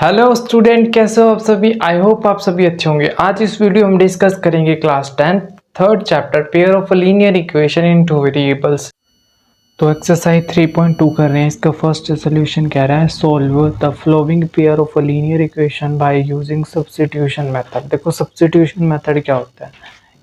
Hello student, कैसे हो आप सभी। आई होप आप सभी अच्छे होंगे। आज इस वीडियो में डिस्कस करेंगे class 10 third chapter pair of a linear equation in two variables. तो एक्सरसाइज 3.2 कर रहे हैं। इसका फर्स्ट सोल्यूशन कह रहा है solve the flowing pair of a linear equation by using substitution method. देखो सब्स्टिट्यूशन मेथड क्या होता है,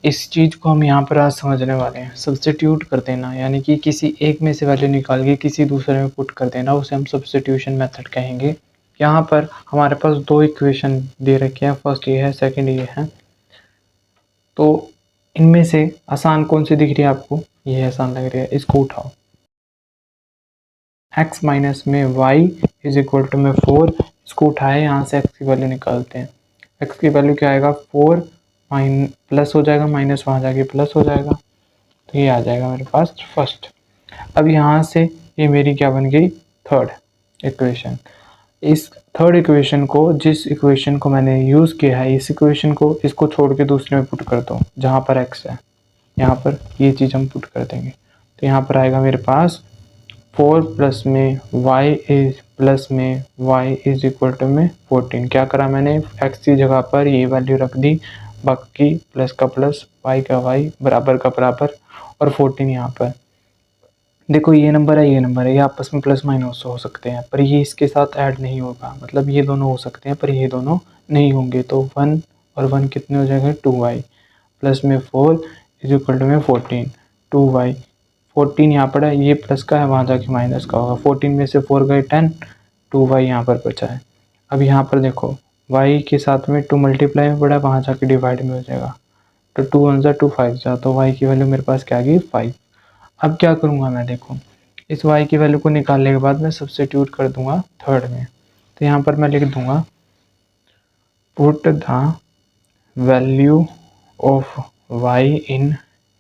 इस चीज़ को हम यहाँ पर आज समझने वाले हैं। सब्स्टिट्यूट कर देना यानी कि किसी एक में से वैल्यू निकाल के किसी दूसरे में पुट कर देना, उसे हम सब्स्टिट्यूशन मेथड कहेंगे। यहाँ पर हमारे पास दो इक्वेशन दे रखे हैं, फर्स्ट ये है, सेकंड ये है। तो इनमें से आसान कौन सी दिख रही है आपको? ये आसान लग रही है, इसको उठाओ। x माइनस में y इज इक्वल टू में 4, इसको उठाए, यहाँ से x की वैल्यू निकालते हैं। x की वैल्यू क्या आएगा? 4 प्लस हो जाएगा, माइनस वहाँ जाके प्लस हो जाएगा, तो ये आ जाएगा मेरे पास फर्स्ट। अब यहाँ से ये मेरी क्या बन गई? Third equation. इस थर्ड इक्वेशन को, जिस इक्वेशन को मैंने यूज़ किया है, इस इक्वेशन को इसको छोड़ के दूसरे में पुट कर दो जहाँ पर x है। यहाँ पर ये चीज़ हम पुट कर देंगे, तो यहाँ पर आएगा मेरे पास 4 प्लस में y इज इक्वल टू में 14। क्या करा मैंने? x की जगह पर ये वैल्यू रख दी, बाकी प्लस का प्लस, y का y, बराबर का बराबर, और 14 यहाँ पर। देखो ये नंबर है, ये नंबर है, ये आपस में प्लस माइनस हो सकते हैं, पर ये इसके साथ ऐड नहीं होगा। मतलब ये दोनों हो सकते हैं पर ये दोनों नहीं होंगे। तो 1 और 1 कितने हो जाएंगे? 2y प्लस में 4 इज इक्वल टू में 14। 2y 14 यहाँ पर है, ये प्लस का है, वहाँ जाके माइनस का होगा। 14 में से 4 गए 10, 2y यहाँ पर बचा है। अब यहाँ पर देखो y के साथ में 2 मल्टीप्लाई में पड़ा है, वहाँ जाके डिवाइड में हो जाएगा। तो 2 1 जा 2 5 जा, तो y की वैल्यू मेरे पास क्या आ गई? 5। अब क्या करूँगा मैं? देखो इस y की वैल्यू को निकालने के बाद मैं सब्स्टिट्यूट कर दूंगा थर्ड में। तो यहाँ पर मैं लिख दूंगा put the value of y in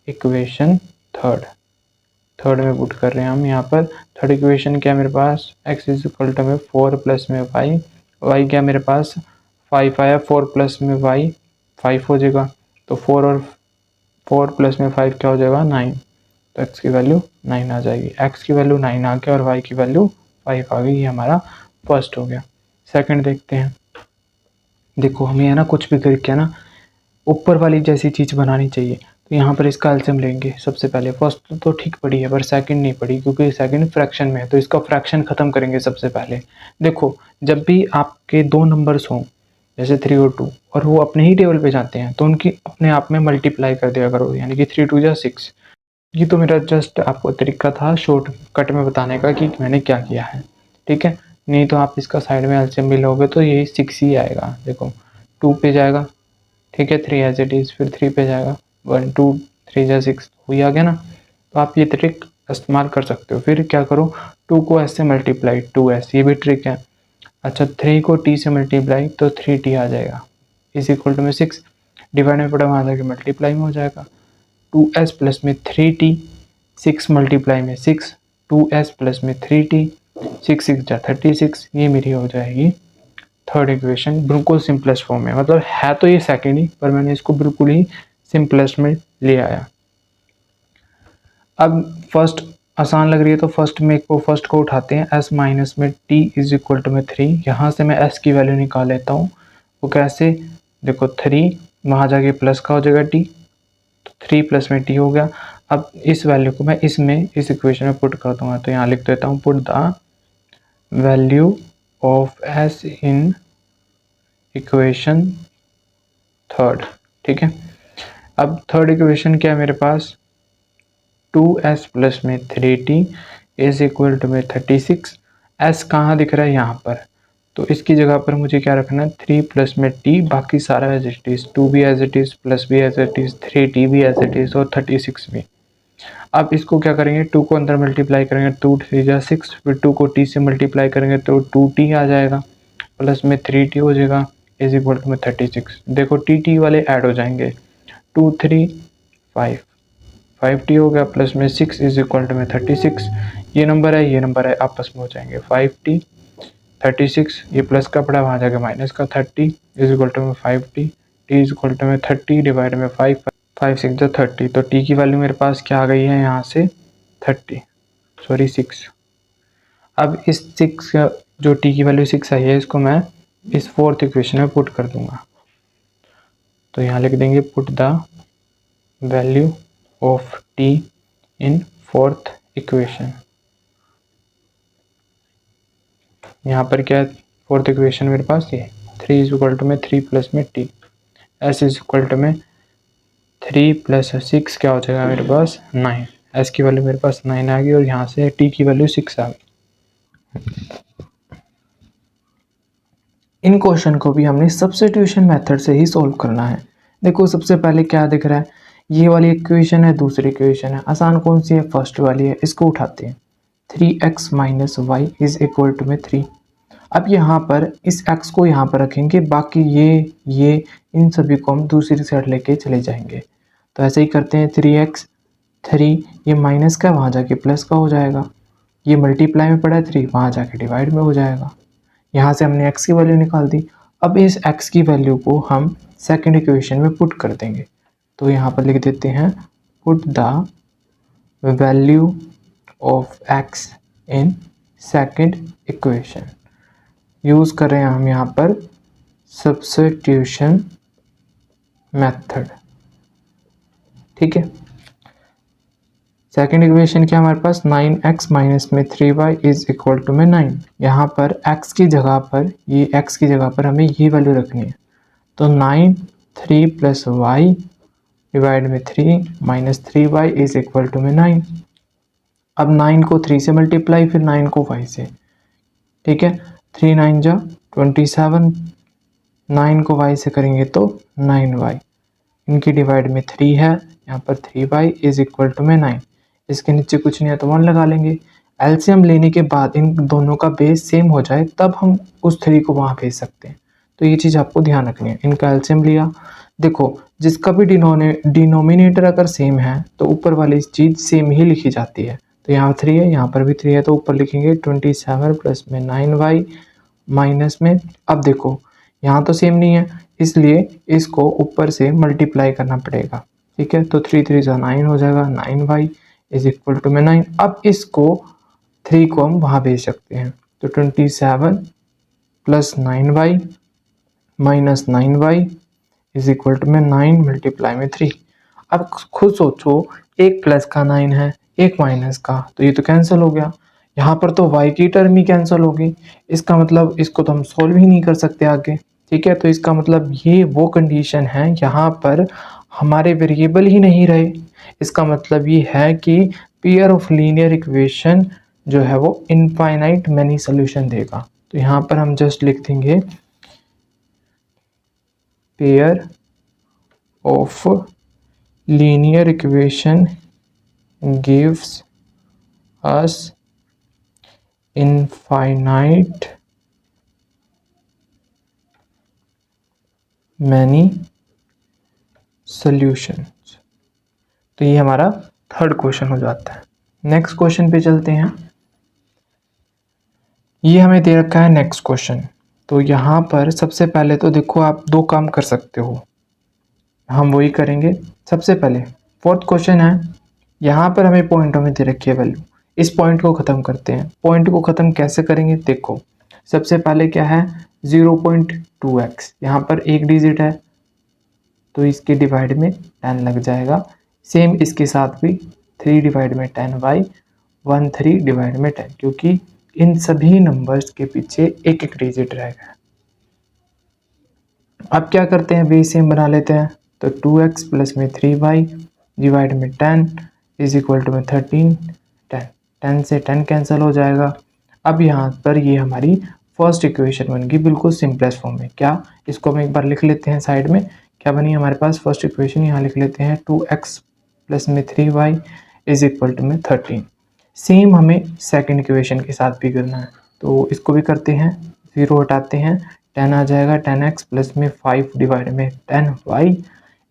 equation third में पुट कर रहे हैं हम। यहाँ पर थर्ड इक्वेशन क्या है मेरे पास? x इज इक्वल टू में 4 प्लस में y क्या मेरे पास 5 आया, 4 प्लस में y 5 हो जाएगा, तो 4 और 4 प्लस में 5 क्या हो जाएगा? 9। तो x की वैल्यू 9 आ जाएगी। x की वैल्यू 9 आ गया और y की वैल्यू 5 आ गई। ये हमारा फर्स्ट हो गया। सेकंड देखते हैं। देखो हमें है ना, कुछ भी करके ना ऊपर वाली जैसी चीज़ बनानी चाहिए। तो यहाँ पर इसका एलसीएम लेंगे सबसे पहले। फर्स्ट तो ठीक पड़ी है पर सेकंड नहीं पड़ी, क्योंकि सेकंड फ्रैक्शन में है, तो इसका फ्रैक्शन खत्म करेंगे सबसे पहले। देखो जब भी आपके दो नंबर्स हों, जैसे 3 और 2, और वो अपने ही टेबल पे जाते हैं, तो उनकी अपने आप में मल्टीप्लाई कर दिया करो, यानी कि 3 2 जा 6। ये तो मेरा जस्ट आपको तरीका था शॉर्टकट में बताने का कि मैंने क्या किया है, ठीक है। नहीं तो आप इसका साइड में एलसीएम भी लोगे तो यही 6 ही आएगा। देखो 2 पे जाएगा, ठीक है, 3 एज इट इज़, फिर 3 पे जाएगा, 1 2 3 जा 6, वही आ गया ना। तो आप ये ट्रिक इस्तेमाल कर सकते हो। फिर क्या करो, 2 को एस से मल्टीप्लाई, 2s, ये भी ट्रिक है। अच्छा 3 को t से मल्टीप्लाई, तो 3t आ जाएगा, इज इक्वल टू में 6, डिवाइड में पड़ा वहाँ जाके मल्टीप्लाई में हो जाएगा। 2s प्लस में 3t, 6 मल्टीप्लाई में 6, 2s प्लस में 3t, 6 6 जा 36, ये मेरी हो जाएगी थर्ड इक्वेशन। बिल्कुल सिंपलेस्ट फॉर्म में, मतलब है तो ये सेकेंड ही, पर मैंने इसको बिल्कुल ही सिंपलेस्ट में ले आया। अब फर्स्ट आसान लग रही है तो फर्स्ट को उठाते हैं। s माइनस में t इज इक्वल टू में 3, यहाँ से मैं s की वैल्यू निकाल लेता हूँ। वो कैसे? देखो 3 वहाँ जाके प्लस का हो जाएगा t, 3 प्लस में t हो गया। अब इस वैल्यू को मैं इस इक्वेशन में पुट कर दूंगा, तो यहाँ लिख देता हूँ put the value of s in equation third, ठीक है। अब थर्ड इक्वेशन क्या है मेरे पास? 2s प्लस में 3t इज इक्वल टू में 36। s कहाँ दिख रहा है? यहाँ पर, तो इसकी जगह पर मुझे क्या रखना है? 3 प्लस में t, बाकी सारा एज इट इज़, 2 भी एज इट इज़, प्लस भी एज इट इज़, 3t भी एज इट इज़, और 36 भी। अब इसको क्या करेंगे? 2 को अंदर मल्टीप्लाई करेंगे, 2 3 जा 6, फिर 2 को t से मल्टीप्लाई करेंगे तो 2t आ जाएगा, प्लस में 3t हो जाएगा, इज इक्वल टू में 36। देखो टी वाले ऐड हो जाएंगे, 2 3 5, 5t हो गया, प्लस में 6 इज इक्वल टू में 36। ये नंबर है आपस में हो जाएंगे 5t 36, ये प्लस का पड़ा वहाँ जाके माइनस का, 30 इज इक्वल टू में 5t, t is equal to में 30 डिवाइड में 5, 5 6 जो 30, तो t की वैल्यू मेरे पास क्या आ गई है यहाँ से? 6। अब इस 6 जो t की वैल्यू 6 आई है, इसको मैं इस फोर्थ इक्वेशन में पुट कर दूंगा। तो यहाँ लिख देंगे put the value of T in fourth equation. यहाँ पर क्या है फोर्थ इक्वेशन मेरे पास, ये 3 इज इक्वल टू में 3 प्लस में t, s is equal to में 3 प्लस 6 क्या हो जाएगा मेरे पास 9। एस की वैल्यू मेरे पास 9 आ गई और यहाँ से टी की वैल्यू 6 आ गई। इन क्वेश्चन को भी हमने सब्स्टिट्यूशन मेथड से ही सॉल्व करना है। देखो सबसे पहले क्या दिख रहा है, ये वाली इक्वेशन है, दूसरी इक्वेशन है, आसान कौन सी है, फर्स्ट वाली है, इसको उठाते हैं। 3x minus y is equal to में 3। अब यहाँ पर इस x को यहाँ पर रखेंगे, बाकी ये इन सभी को हम दूसरी साइड लेके चले जाएंगे। तो ऐसे ही करते हैं, 3x 3 ये माइनस का वहाँ जाके प्लस का हो जाएगा, ये मल्टीप्लाई में पड़ा है 3 वहाँ जाके डिवाइड में हो जाएगा। यहाँ से हमने x की वैल्यू निकाल दी। अब इस x की वैल्यू को हम सेकंड इक्वेशन में पुट कर देंगे। तो यहाँ पर लिख देते हैं put the value of x in second equation. Use कर रहे हैं हम यहाँ पर सब्स्टिट्यूशन मेथड, ठीक है। सेकेंड इक्वेशन क्या हमारे पास 9x माइनस में 3y इज इक्वल टू में 9। यहाँ पर x की जगह पर x की जगह पर हमें ये वैल्यू रखनी है। तो 9 3 प्लस वाई डिवाइड में 3 minus 3y is equal to में 9। अब 9 को 3 से मल्टीप्लाई, फिर 9 को y से, ठीक है। 3 9 जा 27, 9 को y से करेंगे तो 9y, इनकी डिवाइड में 3 है, यहाँ पर 3y इज इक्वल टू में 9। इसके नीचे कुछ नहीं है तो 1 लगा लेंगे। एलसीएम लेने के बाद इन दोनों का बेस सेम हो जाए तब हम उस 3 को वहाँ भेज सकते हैं। तो ये चीज़ आपको ध्यान रखनी है। इनका एलसीएम लिया, देखो जिसका भी डिनोमिनेटर अगर सेम है तो ऊपर वाली चीज़ सेम ही लिखी जाती है। तो यहाँ 3 है, यहाँ पर भी 3 है, तो ऊपर लिखेंगे 27 प्लस में 9y माइनस में, अब देखो यहाँ तो सेम नहीं है इसलिए इसको ऊपर से मल्टीप्लाई करना पड़ेगा, ठीक है। तो 3 3 9 हो जाएगा, 9y इज इक्वल टू में 9। अब इसको 3 को हम वहाँ भेज सकते हैं। तो 27 plus 9y minus 9y is equal to में 9 मल्टीप्लाई में 3। अब खुद सोचो, एक प्लस का 9 है, एक माइनस का, तो ये तो कैंसिल हो गया। यहाँ पर तो y की टर्म ही कैंसिल होगी, इसका मतलब इसको तो हम सोल्व ही नहीं कर सकते आगे, ठीक है। तो इसका मतलब ये वो कंडीशन है यहाँ पर हमारे वेरिएबल ही नहीं रहे। इसका मतलब ये है कि पेयर ऑफ लीनियर इक्वेशन जो है वो इनफाइनाइट मैनी सोल्यूशन देगा। तो यहाँ पर हम जस्ट लिख देंगे pair of linear equation gives us infinite many solutions. तो ये हमारा थर्ड क्वेश्चन हो जाता है। नेक्स्ट क्वेश्चन पे चलते हैं। ये हमें दे रखा है नेक्स्ट क्वेश्चन। तो यहाँ पर सबसे पहले तो देखो आप दो काम कर सकते हो, हम वही करेंगे। सबसे पहले फोर्थ क्वेश्चन है, यहाँ पर हमें पॉइंटों में दे रखी है वैल्यू, इस पॉइंट को ख़त्म करते हैं। पॉइंट को ख़त्म कैसे करेंगे, देखो सबसे पहले क्या है 0.2x, यहाँ पर एक डिजिट है तो इसके डिवाइड में 10 लग जाएगा। सेम इसके साथ भी 3 डिवाइड में 10y 1 3 डिवाइड में 10, क्योंकि इन सभी नंबर्स के पीछे एक एक डिजिट रहेगा। अब क्या करते हैं, बेस सेम बना लेते हैं। तो 2x प्लस में 3y डिवाइड में 10 इज इक्वल टू में 13 10, 10 से 10 कैंसिल हो जाएगा। अब यहाँ पर ये हमारी फर्स्ट इक्वेशन बन गई बिल्कुल सिंपलेस्ट फॉर्म में। क्या, इसको हम एक बार लिख लेते हैं साइड में। क्या बनी हमारे पास फर्स्ट इक्वेशन, यहाँ लिख लेते हैं 2x प्लस में 3y इज इक्वल टू में 13। सेम हमें सेकंड इक्वेशन के साथ भी करना है, तो इसको भी करते हैं। 0 हटाते हैं, 10 आ जाएगा। 10x प्लस में 5 डिवाइड में 10y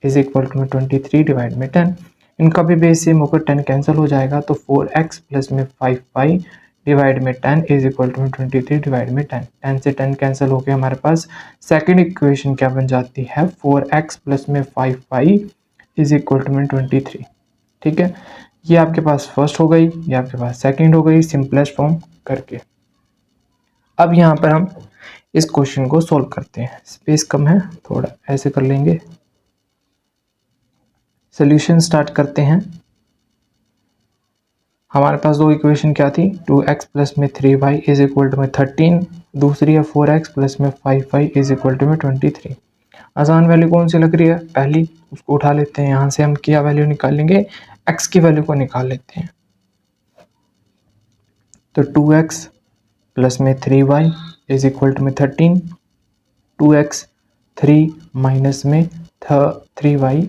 इज इक्वल टू में 23 डिवाइड में 10। इनका भी बेस सेम होकर 10 कैंसिल हो जाएगा। तो 4x प्लस में 5y डिवाइड में 10 इज इक्वल टू में 23 डिवाइड में 10। 10 से 10 कैंसिल होकर हमारे पास सेकंड इक्वेशन क्या बन जाती है, 4x प्लस में 5y इज इक्वल टू में 23, ठीक है। ये आपके पास फर्स्ट हो गई, ये आपके पास सेकंड हो गई सिंपलेस्ट फॉर्म करके। अब यहाँ पर हम इस क्वेश्चन को सॉल्व करते हैं। स्पेस कम है, थोड़ा ऐसे कर लेंगे। सोल्यूशन स्टार्ट करते हैं। हमारे पास दो इक्वेशन क्या थी, 2x प्लस में 3y इज इक्वल टू में 13, दूसरी है 4x प्लस में 5y इज इक्वल टू में 23। आसान वैल्यू कौन सी लग रही है, पहली, उसको उठा लेते हैं। यहाँ से हम क्या वैल्यू निकाल लेंगे, x की वैल्यू को निकाल लेते हैं। तो 2x प्लस में 3y इज इक्वल टू में 13, 2x 3 माइनस में 3y।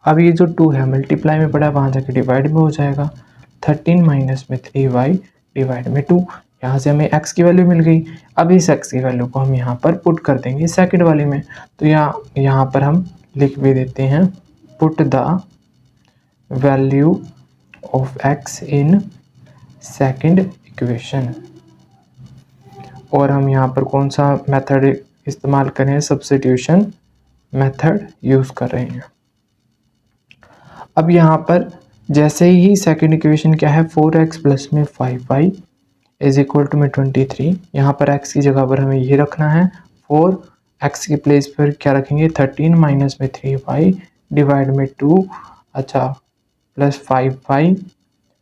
अब ये जो 2 है मल्टीप्लाई में पड़ा है, वहाँ जाके डिवाइड में हो जाएगा। 13 माइनस में 3y डिवाइड में 2। यहाँ से हमें x की वैल्यू मिल गई। अब इस x की वैल्यू को हम यहाँ पर पुट कर देंगे सेकंड वाले में। तो यहाँ पर हम लिख भी देते हैं, put the value of x in second equation. और हम यहाँ पर कौन सा मेथड इस्तेमाल कर रहे हैं, सब्स्टिट्यूशन मेथड यूज़ कर रहे हैं। अब यहाँ पर जैसे ही सेकंड इक्वेशन क्या है, 4x प्लस में 5y इज इक्वल टू में 23। यहाँ पर x की जगह पर हमें ये रखना है, 4x की प्लेस पर क्या रखेंगे, 13 माइनस में 3y डिवाइड में 2, अच्छा, प्लस 5y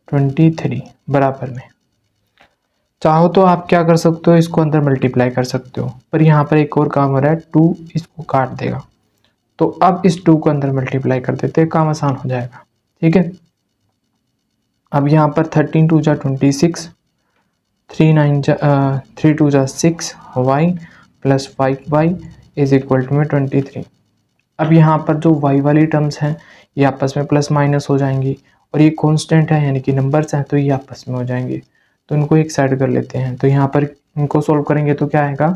23 बराबर में। चाहो तो आप क्या कर सकते हो, इसको अंदर मल्टीप्लाई कर सकते हो, पर यहाँ पर एक और काम हो रहा है, 2 इसको काट देगा। तो अब इस 2 को अंदर मल्टीप्लाई कर देते हैं, काम आसान हो जाएगा। ठीक है, अब यहाँ पर 13 2 जा 26, 3 2 जा 6y plus 5y is equal to में 23। अब यहाँ पर जो y वाली टर्म्स हैं ये आपस में प्लस माइनस हो जाएंगी, और ये कांस्टेंट है यानी कि नंबर्स हैं, तो ये आपस में हो जाएंगे। तो इनको एक साइड कर लेते हैं। तो यहाँ पर इनको सोल्व करेंगे तो क्या आएगा,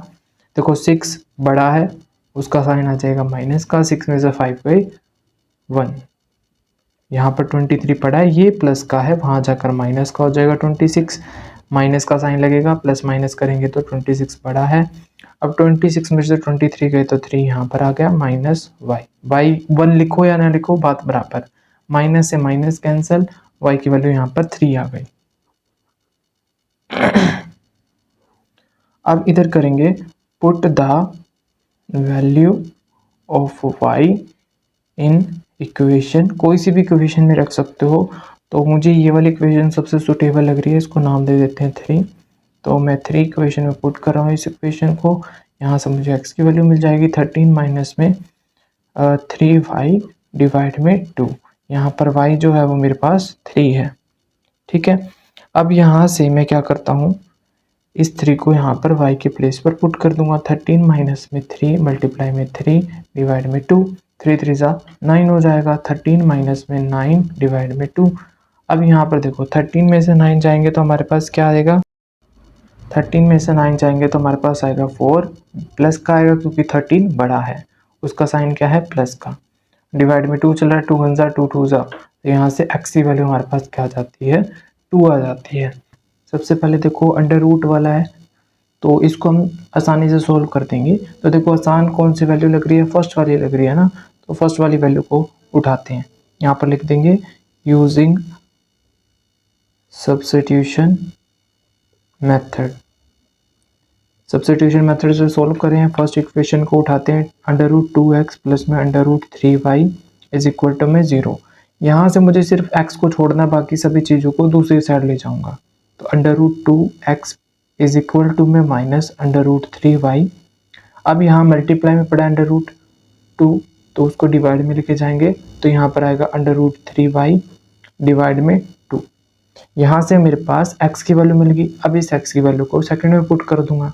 देखो 6 बड़ा है, उसका साइन आ जाएगा माइनस का, 6 में से 5 गए 1। यहाँ पर 23 पड़ा है, ये प्लस का है, वहाँ जाकर माइनस का हो जाएगा 26, माइनस का साइन लगेगा, प्लस माइनस करेंगे तो 26 बड़ा है। अब 26 में से 23 गए तो 3 यहाँ पर आ गया, माइनस y 1 लिखो या ना लिखो बात बराबर, माइनस से माइनस कैंसिल, y की वैल्यू यहाँ पर 3 आ गई। अब इधर करेंगे, put the value of y in equation, कोई सी भी इक्वेशन में रख सकते हो। तो मुझे ये वाली इक्वेशन सबसे सुटेबल लग रही है, इसको नाम दे देते हैं 3। तो मैं 3 इक्वेशन में पुट कर रहा हूँ इस इक्वेशन को। यहाँ से मुझे x की वैल्यू मिल जाएगी 13 माइनस में 3y डिवाइड में 2। यहाँ पर y जो है वो मेरे पास 3 है। ठीक है, अब यहाँ से मैं क्या करता हूँ, इस 3 को यहाँ पर y के प्लेस पर पुट कर दूंगा। 13 माइनस में 3 मल्टीप्लाई में 3 डिवाइड में 2, 3 3 जा 9 हो जाएगा। 13 माइनस में 9 डिवाइड में 2। अब यहाँ पर देखो 13 में से 9 जाएंगे तो हमारे पास क्या आएगा, 13 में से 9 जाएंगे तो हमारे पास आएगा 4, प्लस का आएगा क्योंकि 13 बड़ा है, उसका साइन क्या है, प्लस का, डिवाइड में 2 चल रहा है, 2 1 जा 2 2 जा, तो यहाँ से x की वैल्यू हमारे पास क्या आ जाती है, 2 आ जाती है। सबसे पहले देखो अंडर रूट वाला है, तो इसको हम आसानी से सोल्व कर देंगे। तो देखो आसान कौन सी वैल्यू लग रही है, फर्स्ट वाली लग रही है ना, तो फर्स्ट वाली वैल्यू को उठाते हैं। यहाँ पर लिख देंगे using substitution method. Substitution method से सोल्व करें हैं, फर्स्ट इक्वेशन को उठाते हैं, अंडर रूट 2x प्लस में under root 3y is equal to में 0। यहाँ से मुझे सिर्फ x को छोड़ना, बाकी सभी चीज़ों को दूसरी साइड ले जाऊँगा। तो under root 2x is equal to में माइनस अंडर रूट 3y। अब यहाँ मल्टीप्लाई में पड़ा अंडर रूट 2, तो उसको डिवाइड में लेके जाएंगे, तो यहाँ पर आएगा अंडर रूट 3y डिवाइड में 2। यहाँ से मेरे पास x की वैल्यू मिल गई। अब इस x की वैल्यू को सेकंड में पुट कर दूंगा,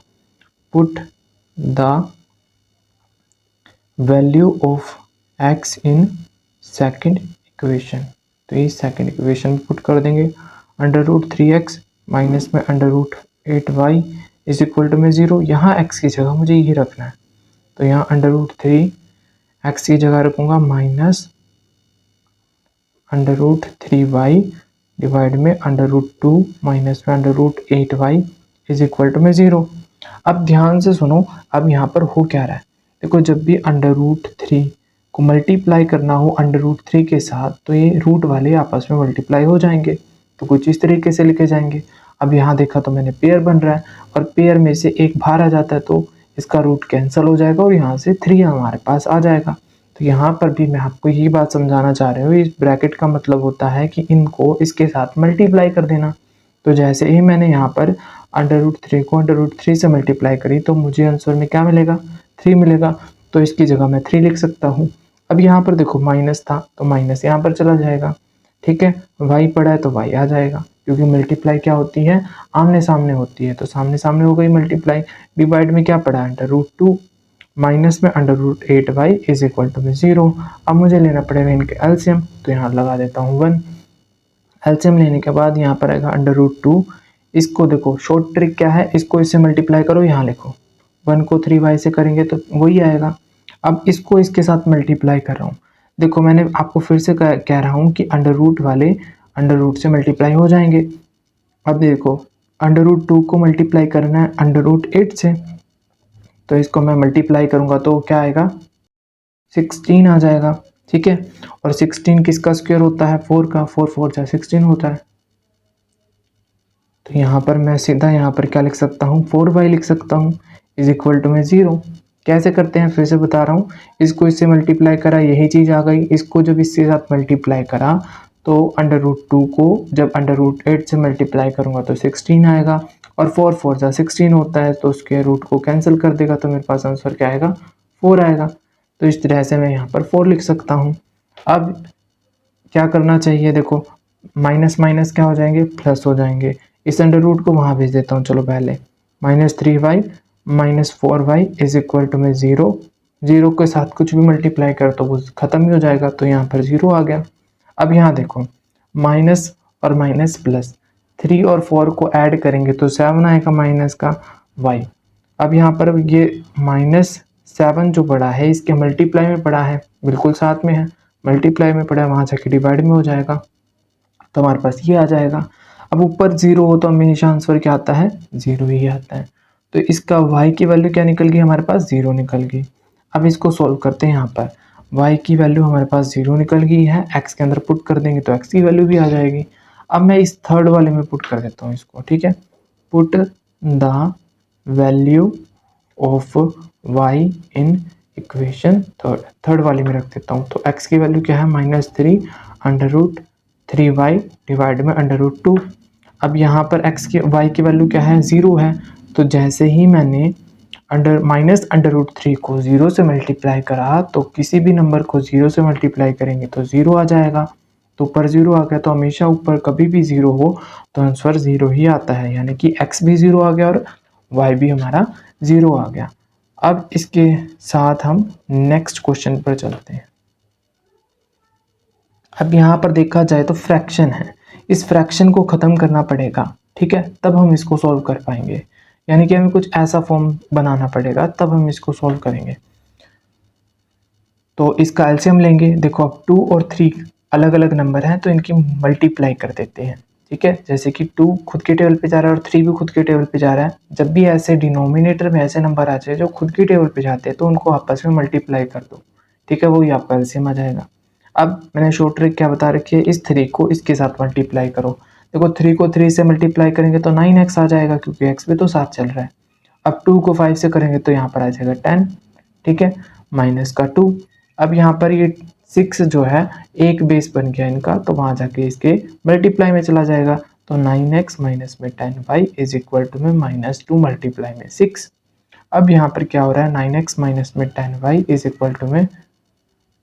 put the value of x in second equation. तो ये सेकंड इक्वेशन में पुट कर देंगे, अंडर रूट 3x माइनस में under root 8y is equal to में 0। यहाँ x की जगह मुझे ये रखना है, तो यहाँ अंडर रूट 3 x की जगह रखूँगा minus under root 3y divide में अंडर रूट 2 माइनस में under root 8y is equal to में 0। अब ध्यान से सुनो, अब यहाँ पर हो क्या रहा है, देखो जब भी अंडर रूट 3 को मल्टीप्लाई करना हो अंडर रूट 3 के साथ, तो ये रूट वाले आपस में मल्टीप्लाई हो जाएंगे। तो कुछ इस तरीके से लिखे जाएंगे, अब यहाँ देखा तो मैंने पेयर बन रहा है और पेयर में से एक बाहर आ जाता है तो इसका रूट कैंसिल हो जाएगा और यहाँ से 3 हमारे पास आ जाएगा। तो यहाँ पर भी मैं आपको यही बात समझाना चाह रही हूँ, इस ब्रैकेट का मतलब होता है कि इनको इसके साथ मल्टीप्लाई कर देना। तो जैसे ही मैंने यहाँ पर √3 को √3 से मल्टीप्लाई करी तो मुझे आंसर में क्या मिलेगा, 3 मिलेगा। तो इसकी जगह मैं 3 लिख सकता हूँ। अब यहाँ पर देखो माइनस था तो माइनस यहाँ पर चला जाएगा, ठीक है। y पड़ा है तो y आ जाएगा, क्योंकि मल्टीप्लाई क्या होती है, आमने सामने होती है। तो सामने सामने हो गई मल्टीप्लाई। डिवाइड में क्या पड़ा है, √2 माइनस में √8y इज इक्वल टू में 0। अब मुझे लेना पड़ेगा इनके एलसीएम, तो यहाँ लगा देता हूँ 1। एलसीएम लेने के बाद यहाँ पर आएगा √2। इसको देखो शॉर्ट ट्रिक क्या है, इसको इससे मल्टीप्लाई करो, यहाँ लिखो 1 को 3y से करेंगे तो वही आएगा। अब इसको इसके साथ मल्टीप्लाई कर रहा हूँ। देखो मैंने आपको फिर से कह रहा हूँ कि अंडर वाले अंडर से मल्टीप्लाई हो जाएंगे। अब देखो √2 को मल्टीप्लाई करना है √8 से, तो इसको मैं मल्टीप्लाई करूँगा तो क्या आएगा, 16 आ जाएगा, ठीक है। और 16 किसका स्क्वायर होता है, 4 का, 4 4 जा 16 होता है। तो यहाँ पर मैं सीधा यहाँ पर क्या लिख सकता हूँ, 4y लिख सकता हूँ इज इक्वल टू में 0। कैसे करते हैं फिर से बता रहा हूँ, इसको इससे मल्टीप्लाई करा यही चीज़ आ गई, इसको जब इसके साथ मल्टीप्लाई करा तो √2 को जब √8 से मल्टीप्लाई करूँगा तो 16 आएगा, और 4 4 जा 16 होता है तो उसके रूट को कैंसिल कर देगा तो मेरे पास आंसर क्या आएगा, 4 आएगा। तो इस तरह से मैं यहाँ पर 4 लिख सकता हूँ। अब क्या करना चाहिए, देखो माइनस माइनस क्या हो जाएंगे, प्लस हो जाएंगे। इस √ को वहाँ भेज देता हूँ, चलो पहले -3y -4y is equal to में 0। 0 के साथ कुछ भी मल्टीप्लाई कर तो वो ख़त्म ही हो जाएगा, तो यहाँ पर 0 आ गया। अब यहाँ देखो माइनस और माइनस प्लस, 3 और 4 को ऐड करेंगे तो 7 आएगा माइनस का y। अब यहाँ पर ये -7 जो पड़ा है इसके मल्टीप्लाई में पड़ा है, बिल्कुल साथ में है, मल्टीप्लाई में पड़ा है, वहाँ जाके डिवाइड में हो जाएगा तो हमारे पास ये आ जाएगा। अब ऊपर 0 हो तो हमेशा आंसर क्या आता है, 0 ही आता है। तो इसका y की वैल्यू क्या निकल गई, हमारे पास 0 निकल गई। अब इसको सॉल्व करते हैं, यहाँ पर y की वैल्यू हमारे पास 0 निकल गई है, x के अंदर पुट कर देंगे तो x की वैल्यू भी आ जाएगी। अब मैं इस थर्ड वाले में पुट कर देता हूँ इसको, ठीक है। Put the value of y in equation third वाले में रख देता हूँ। तो x की वैल्यू क्या है, -3 √3y डिवाइड में √2। अब यहाँ पर y की वैल्यू क्या है, 0 है। तो जैसे ही मैंने -√3 को 0 से मल्टीप्लाई करा तो किसी भी नंबर को 0 से मल्टीप्लाई करेंगे तो 0 आ जाएगा। तो ऊपर 0 आ गया, तो हमेशा ऊपर कभी भी 0 हो तो आंसर 0 ही आता है, यानी कि x भी 0 आ गया और y भी हमारा 0 आ गया। अब इसके साथ हम नेक्स्ट क्वेश्चन पर चलते हैं। अब यहाँ पर देखा जाए तो फ्रैक्शन है, इस फ्रैक्शन को ख़त्म करना पड़ेगा, ठीक है, तब हम इसको सॉल्व कर पाएंगे। यानी कि हमें कुछ ऐसा फॉर्म बनाना पड़ेगा तब हम इसको सॉल्व करेंगे। तो इसका एलसीएम लेंगे। देखो अब 2 और 3 अलग अलग नंबर हैं तो इनकी मल्टीप्लाई कर देते हैं, ठीक है। जैसे कि 2 खुद के टेबल पे जा रहा है और 3 भी खुद के टेबल पे जा रहा है। जब भी ऐसे डिनोमिनेटर में ऐसे नंबर आ जाए जो खुद के टेबल पे जाते हैं तो उनको आपस में मल्टीप्लाई कर दो, ठीक है, वही आपका एलसीएम आ जाएगा। अब मैंने शॉर्ट ट्रिक क्या बता रखी है, इस 3 को इसके साथ मल्टीप्लाई करो। देखो 3 को 3 से मल्टीप्लाई करेंगे तो 9x आ जाएगा, क्योंकि x भी तो साथ चल रहा है। अब 2 को 5 से करेंगे तो यहाँ पर आ जाएगा 10, ठीक है, माइनस का 2। अब यहाँ पर ये 6 जो है एक बेस बन गया इनका, तो वहाँ जाके इसके मल्टीप्लाई में चला जाएगा। तो 9x माइनस में 10y इज इक्वल टू में -2 मल्टीप्लाई में 6। अब यहाँ पर क्या हो रहा है, 9x माइनस में 10y इज इक्वल टू में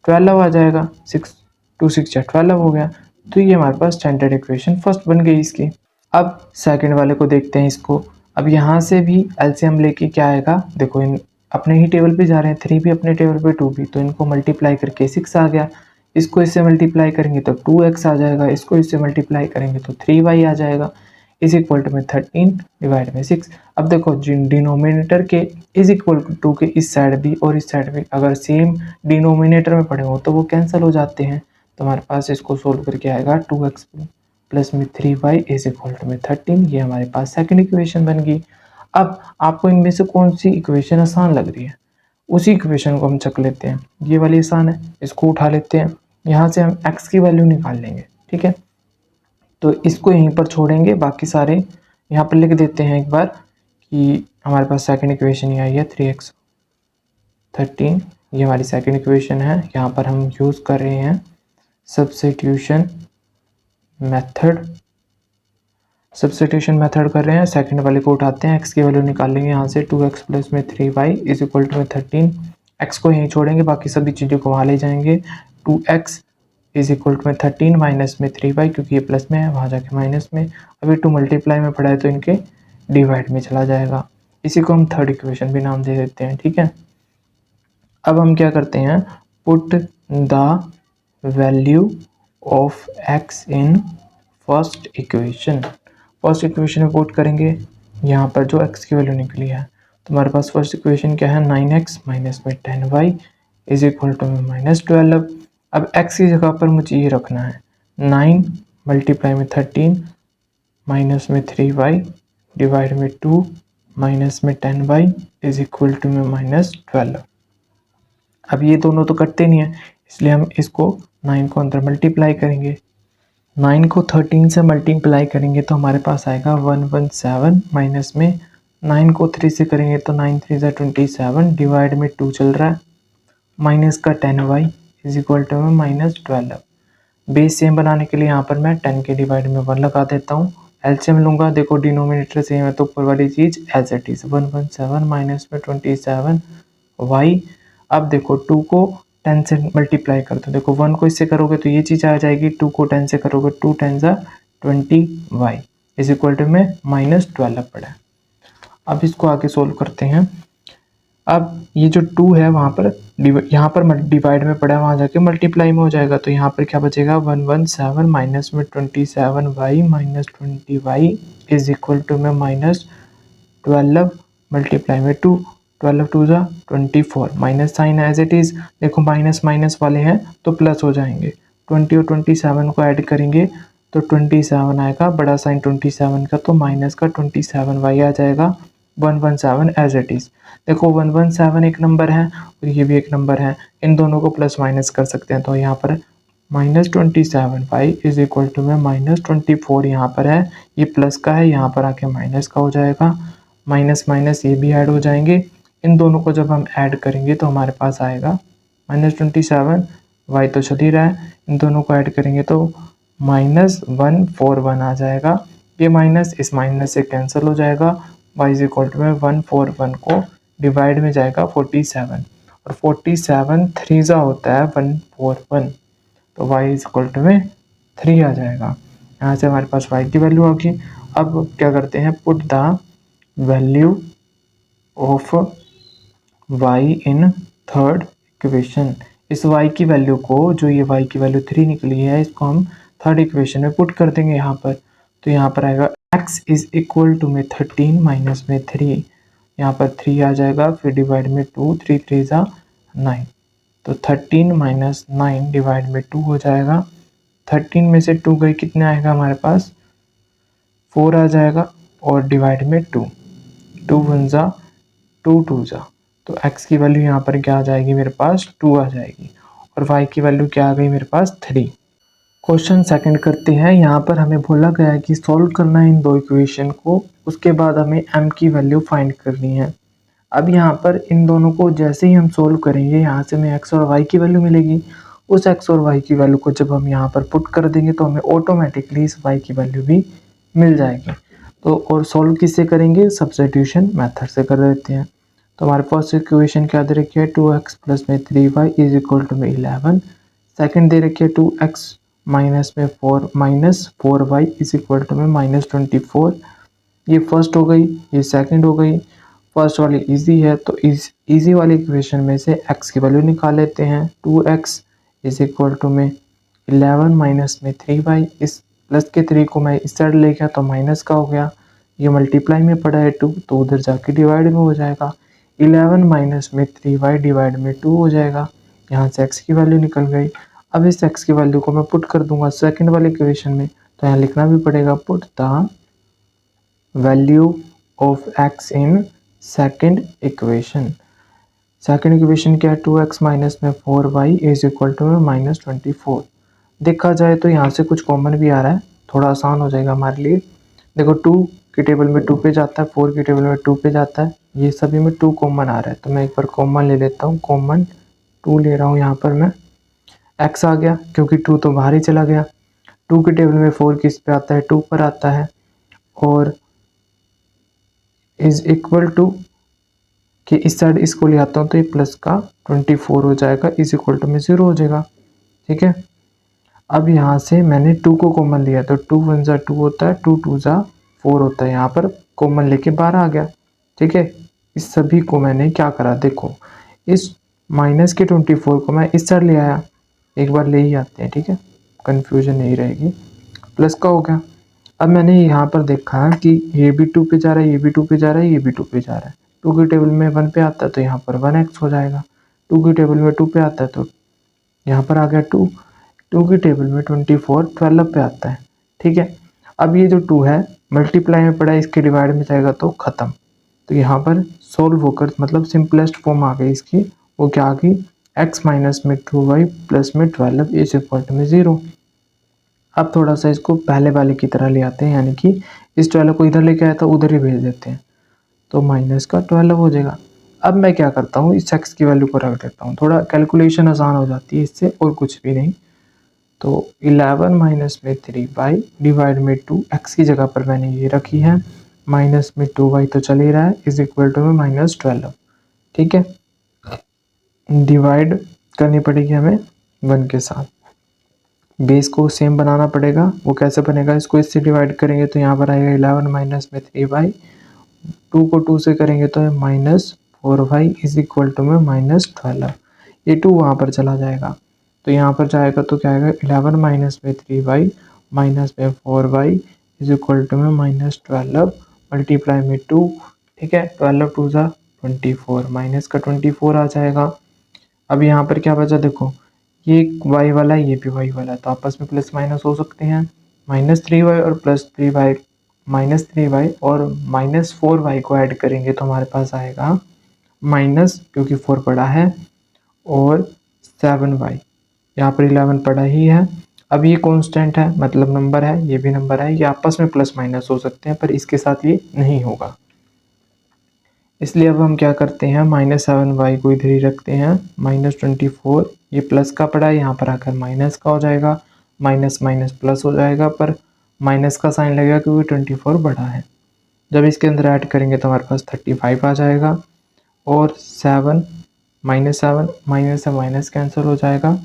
12 आ जाएगा। 6 2 6 या 12 हो गया। तो ये हमारे पास स्टैंडर्ड इक्वेशन फर्स्ट बन गई इसकी। अब सेकंड वाले को देखते हैं इसको। अब यहाँ से भी एलसीएम लेके क्या आएगा, देखो इन अपने ही टेबल पे जा रहे हैं, 3 भी अपने टेबल पे, 2 भी, तो इनको मल्टीप्लाई करके 6 आ गया। इसको इससे मल्टीप्लाई करेंगे तो 2x आ जाएगा, इसको इससे मल्टीप्लाई करेंगे तो 3y आ जाएगा इज इक्वल टू में 13 डिवाइड में 6। अब देखो जिन डिनोमिनेटर के इज इक्वल टू के इस साइड भी और इस साइड भी अगर सेम डिनोमिनेटर में पड़े हो तो वो कैंसिल हो जाते हैं। तो हमारे पास इसको सोल्व करके आएगा 2x प्लस में 3y इज इक्वल टू में 13। ये हमारे पास सेकंड इक्वेशन बन गई। अब आपको इनमें से कौन सी इक्वेशन आसान लग रही है, उसी इक्वेशन को हम चक लेते हैं। ये वाली आसान है, इसको उठा लेते हैं, यहाँ से हम x की वैल्यू निकाल लेंगे, ठीक है। तो इसको यहीं पर छोड़ेंगे, बाकी सारे यहाँ पर लिख देते हैं एक बार कि हमारे पास सेकंड इक्वेशन ये आई है 3x 13, ये हमारी सेकंड इक्वेशन है। यहाँ पर हम यूज़ कर रहे हैं सब्स्टिट्यूशन मेथड कर रहे हैं। सेकंड वाले को उठाते हैं, x की वैल्यू निकालेंगे यहाँ से 2x प्लस में 3y इज इक्वल टू में 13। x को यहीं छोड़ेंगे, बाकी सभी चीज़ों को वहाँ ले जाएंगे। 2x इज इक्वल टू में 13 माइनस में 3y, क्योंकि ये प्लस में है वहाँ जाके माइनस में। अभी 2 मल्टीप्लाई में पड़ा है तो इनके डिवाइड में चला जाएगा। इसी को हम थर्ड इक्वेशन भी नाम दे देते हैं, ठीक है। अब हम क्या करते हैं, put the value of x in first equation. First equation में पुट करेंगे यहाँ पर जो x की वैल्यू निकली है। तो हमारे पास फर्स्ट इक्वेशन क्या है, 9x माइनस में 10y इज इक्वल टू में -12। अब x की जगह पर मुझे ये रखना है 9 मल्टीप्लाई में 13 माइनस में 3y डिवाइड में 2 माइनस में 10y इज इक्वल टू में -12। अब ये दोनों तो कटते नहीं है, इसलिए हम इसको 9 को अंदर मल्टीप्लाई करेंगे। 9 को 13 से मल्टीप्लाई करेंगे तो हमारे पास आएगा 117 माइनस में 9 को 3 से करेंगे तो 9 3 ज़ा 27 डिवाइड में 2 चल रहा है माइनस का 10y इज इक्वल टू में -12। बेस सेम बनाने के लिए यहाँ पर मैं 10 के डिवाइड में 1 लगा देता हूँ। एलसीएम लूँगा, देखो डिनोमिनेटर सेम है तो ऊपर वाली चीज़ एज इट इज़ 117 माइनस में 27y। अब देखो 2 को 10 से मल्टीप्लाई कर दो, देखो 1 को इससे करोगे तो ये चीज़ आ जाएगी, 2 को 10 से करोगे 2 10 ज़ा 20y इज इक्वल टू में -12 पड़ा है। अब इसको आगे सोल्व करते हैं। अब ये जो 2 है वहाँ पर यहाँ पर डिवाइड में पड़ा है, वहाँ जाके मल्टीप्लाई में हो जाएगा। तो यहाँ पर क्या बचेगा, 117 माइनस में 27y minus 20y is equal to में -12 मल्टीप्लाई में 2, 12 2 ज़ा 24, minus sign as it is. देखो माइनस माइनस वाले हैं तो प्लस हो जाएंगे। 20 और 27 को ऐड करेंगे तो 27 आएगा, बड़ा साइन 27 का, तो माइनस का 27y आ जाएगा। 117 एज इट इज़। देखो 117 एक नंबर है और ये भी एक नंबर है, इन दोनों को प्लस माइनस कर सकते हैं। तो यहाँ पर -27y इज इक्वल टू में -24 यहाँ पर है, ये प्लस का है, यहाँ पर आके माइनस का हो जाएगा। माइनस माइनस ये भी ऐड हो जाएंगे, इन दोनों को जब हम ऐड करेंगे तो हमारे पास आएगा -27, y तो चल ही रहा है, इन दोनों को ऐड करेंगे तो -141 आ जाएगा। ये माइनस इस माइनस से कैंसिल हो जाएगा। y इज इक्वल टू में 141 को डिवाइड में जाएगा 47, और 47 3 ज़ा होता है 141, तो y इज इक्वल टू में 3 आ जाएगा। यहाँ से हमारे पास y की वैल्यू आ गई। अब क्या करते हैं, put the value of y in third equation. इस y की वैल्यू को, जो ये y की वैल्यू 3 निकली है, इसको हम थर्ड इक्वेशन में पुट कर देंगे यहाँ पर। तो यहाँ पर आएगा x इज इक्वल टू में 13 माइनस में 3, यहाँ पर 3 आ जाएगा, फिर डिवाइड में 2, 3 3 ज़ा 9, तो 13 माइनस 9 डिवाइड में 2 हो जाएगा। 13 में से 2 गई, कितने आएगा हमारे पास, 4 आ जाएगा, और डिवाइड में 2, 2 1 ज़ा 2 2 ज़ा, तो x की वैल्यू यहाँ पर क्या आ जाएगी, मेरे पास 2 आ जाएगी, और y की वैल्यू क्या आ गई मेरे पास 3। क्वेश्चन सेकंड करते हैं। यहाँ पर हमें बोला गया है कि सॉल्व करना है इन दो इक्वेशन को, उसके बाद हमें m की वैल्यू फाइंड करनी है। अब यहाँ पर इन दोनों को जैसे ही हम सोल्व करेंगे, यहाँ से हमें x और y की वैल्यू मिलेगी। उस x और y की वैल्यू को जब हम यहाँ पर पुट कर देंगे तो हमें ऑटोमेटिकली इस y की वैल्यू भी मिल जाएगी। तो और सॉल्व किससे करेंगे, सब्स्टिट्यूशन मेथड से कर देते हैं। तो हमारे फर्स्ट इक्वेशन क्या दे रखी है, 2x प्लस में 3y इज इक्वल टू में 11। सेकेंड दे रखी है 2x माइनस में 4 minus 4y is equal to में -24। ये फर्स्ट हो गई, ये सेकंड हो गई। फर्स्ट वाली इजी है तो इस इजी वाली इक्वेशन में से x की वैल्यू निकाल लेते हैं। 2x इज इक्वल टू में 11 माइनस में 3y, इस प्लस के 3 को मैं इस साइड ले गया तो माइनस का हो गया, ये मल्टीप्लाई में पड़ा है 2 तो उधर जाके डिवाइड में हो जाएगा। 11 माइनस में 3y डिवाइड में 2 हो जाएगा, यहाँ से x की वैल्यू निकल गई। अब इस x की वैल्यू को मैं पुट कर दूंगा सेकंड वाले इक्वेशन में, तो यहाँ लिखना भी पड़ेगा, put the value of x in second equation. Second equation क्या है, 2x माइनस में 4y इज इक्वल टू में -24। देखा जाए तो यहाँ से कुछ कॉमन भी आ रहा है, थोड़ा आसान हो जाएगा हमारे लिए। देखो 2 के टेबल में 2 पे जाता है, 4 के टेबल में 2 पे जाता है, ये सभी में 2 कॉमन आ रहा है। तो मैं एक बार कॉमन ले लेता हूँ, कॉमन 2 ले रहा हूँ यहाँ पर मैं। x आ गया क्योंकि 2 तो बाहर ही चला गया। 2 के टेबल में 4 किस पे आता है, 2 पर आता है, और इज इक्वल टू कि इस साइड इसको ले आता हूँ तो ये प्लस का 24 हो जाएगा, इज इक्वल टू में 0 हो जाएगा। ठीक है, अब यहाँ से मैंने 2 को कॉमन लिया तो 2 1 जा 2 होता है, 2 2 जा 4 होता है, यहाँ पर कॉमन लेके 12 आ गया। ठीक है, इस सभी को मैंने क्या करा, देखो इस माइनस के 24 को मैं इस साइड ले आया, एक बार ले ही आते हैं, ठीक है, कन्फ्यूजन नहीं रहेगी। प्लस का हो गया। अब मैंने यहाँ पर देखा कि ये भी 2 पे जा रहा है, ये भी 2 पे जा रहा है, ये भी 2 पे जा रहा है। 2 के टेबल में 1 पे आता है तो यहाँ पर 1x हो जाएगा। 2 के टेबल में 2 पे आता है तो यहाँ पर आ गया 2। 2 के टेबल में 24 12 पे आता है। ठीक है, अब ये जो 2 है मल्टीप्लाई में पड़ा है, इसके डिवाइड में जाएगा तो ख़त्म। तो यहाँ पर सोल्व होकर मतलब सिंपलेस्ट फॉर्म आ गई इसकी, वो क्या आ गई, x माइनस में 2y प्लस में 12 इज इक्वल टू में 0। अब थोड़ा सा इसको पहले वाले की तरह ले आते हैं, यानी कि इस 12 को इधर लेके आया था उधर ही भेज देते हैं, तो माइनस का 12 हो जाएगा। अब मैं क्या करता हूँ, इस x की वैल्यू को रख देता हूँ, थोड़ा कैलकुलेशन आसान हो जाती है इससे, और कुछ भी नहीं। तो 11 माइनस में 3y डिवाइड में 2, x की जगह पर मैंने ये रखी है, माइनस में 2y तो चल ही रहा है, इज इक्वल टू में माइनस 12। ठीक है, डिवाइड करनी पड़ेगी हमें 1 के साथ, बेस को सेम बनाना पड़ेगा। वो कैसे बनेगा, इसको इससे डिवाइड करेंगे तो यहाँ पर आएगा 11 माइनस में 3y, 2 को 2 से करेंगे तो minus 4y is equal to में माइनस 12। ये 2 वहाँ पर चला जाएगा तो यहाँ पर जाएगा तो क्या आएगा, 11 माइनस में 3y माइनस में 4y इज इक्वल टू में माइनस 12 मल्टीप्लाई में 2। ठीक है, 12 2 जा 24, माइनस का 24 आ जाएगा। अब यहाँ पर क्या बचा, देखो ये y वाला है, ये भी y वाला है, तो आपस में प्लस माइनस हो सकते हैं। माइनस 3y और प्लस 3y, माइनस 3y और माइनस 4y को ऐड करेंगे तो हमारे पास आएगा माइनस, क्योंकि 4 पड़ा है, और 7y, यहाँ पर 11 पड़ा ही है। अब ये कांस्टेंट है, मतलब नंबर है, ये भी नंबर है, ये आपस में प्लस माइनस हो सकते हैं, पर इसके साथ ये नहीं होगा। इसलिए अब हम क्या करते हैं, माइनस 7y को इधर ही रखते हैं, माइनस 24, ये प्लस का पड़ा है, यहाँ पर आकर माइनस का हो जाएगा, माइनस माइनस प्लस हो जाएगा, पर माइनस का साइन लगेगा क्योंकि 24 बड़ा है। जब इसके अंदर ऐड करेंगे तो हमारे पास 35 आ जाएगा, और 7 माइनस से माइनस कैंसिल हो जाएगा।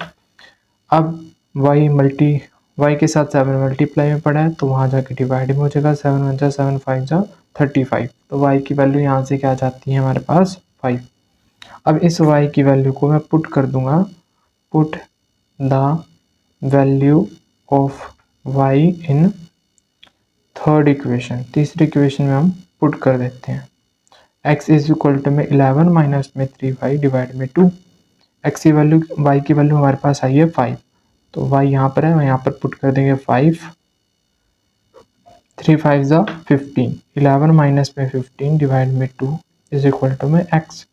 अब y के साथ 7 मल्टीप्लाई में पड़ा है तो वहाँ जाके डिवाइड में हो जाएगा, 7 1 जा 7 5 जा 35, तो y की वैल्यू यहाँ से क्या आ जाती है हमारे पास 5। अब इस y की वैल्यू को मैं पुट कर दूंगा, put the value of y in third equation, तीसरी इक्वेशन में हम पुट कर देते हैं। x इज इक्वल टू में 11 माइनस में 3y डिवाइड में 2, x की वैल्यू y की वैल्यू हमारे पास आई है 5, तो y यहाँ पर है, यहाँ पर पुट कर देंगे 5, 3 5 जा 15, 11 माइनस में 15 डिवाइड में 2 इज इक्वल टू में x।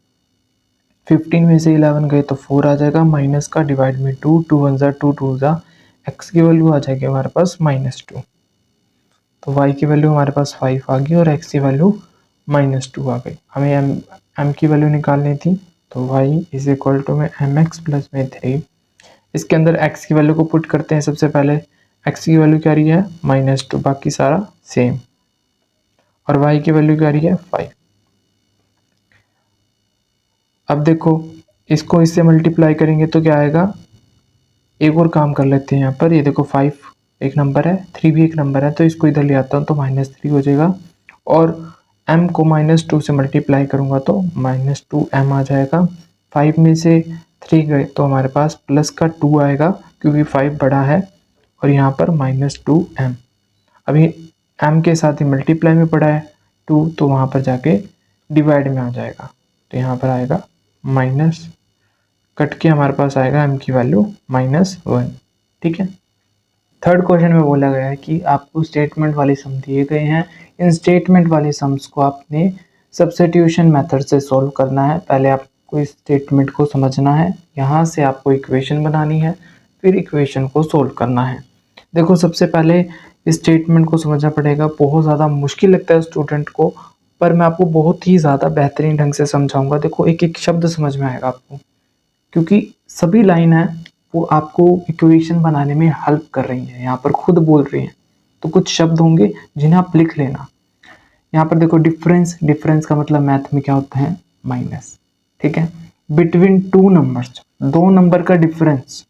15 में से 11 गए तो 4 आ जाएगा, माइनस का डिवाइड में 2, 2 1 जा 2 2 जा, x की वैल्यू आ जाएगी हमारे पास -2, तो y की वैल्यू हमारे पास 5 आ गई और x की वैल्यू -2 आ गई। हमें m की वैल्यू निकालनी थी, तो y इज इक्वल टू में mx प्लस में 3, इसके अंदर x की वैल्यू को पुट करते हैं। सबसे पहले x की वैल्यू क्या रही है -2, बाकी सारा सेम, और y की वैल्यू क्या रही है 5। अब देखो इसको इससे मल्टीप्लाई करेंगे तो क्या आएगा, एक और काम कर लेते हैं यहाँ पर, ये देखो 5 एक नंबर है, 3 भी एक नंबर है, तो इसको इधर ले आता हूँ तो -3 हो जाएगा, और m को -2 से मल्टीप्लाई करूँगा तो -2m आ जाएगा। 5 में से 3 गए तो हमारे पास प्लस का 2 आएगा क्योंकि 5 बड़ा है, और यहाँ पर -2m। अभी m के साथ ही मल्टीप्लाई में पड़ा है 2, तो वहाँ पर जाके डिवाइड में आ जाएगा, तो यहाँ पर आएगा माइनस, कट के हमारे पास आएगा m की वैल्यू -1। ठीक है, थर्ड क्वेश्चन में बोला गया है कि आपको स्टेटमेंट वाले सम दिए गए हैं, इन स्टेटमेंट वाले सम्स को आपने सब्स्टिट्यूशन मेथड से सॉल्व करना है। पहले आपको इस स्टेटमेंट को समझना है, यहाँ से आपको इक्वेशन बनानी है, फिर इक्वेशन को सॉल्व करना है। देखो सबसे पहले इस स्टेटमेंट को समझना पड़ेगा। बहुत ज़्यादा मुश्किल लगता है स्टूडेंट को, पर मैं आपको बहुत ही ज़्यादा बेहतरीन ढंग से समझाऊंगा। देखो एक एक शब्द समझ में आएगा आपको, क्योंकि सभी लाइन है वो आपको इक्वेशन बनाने में हेल्प कर रही है, यहाँ पर खुद बोल रही हैं। तो कुछ शब्द होंगे जिन्हें आप लिख लेना। यहाँ पर देखो डिफरेंस, डिफरेंस का मतलब मैथ में क्या होता है, माइनस। ठीक है, बिटवीन टू नंबर्स, दो नंबर का डिफरेंस।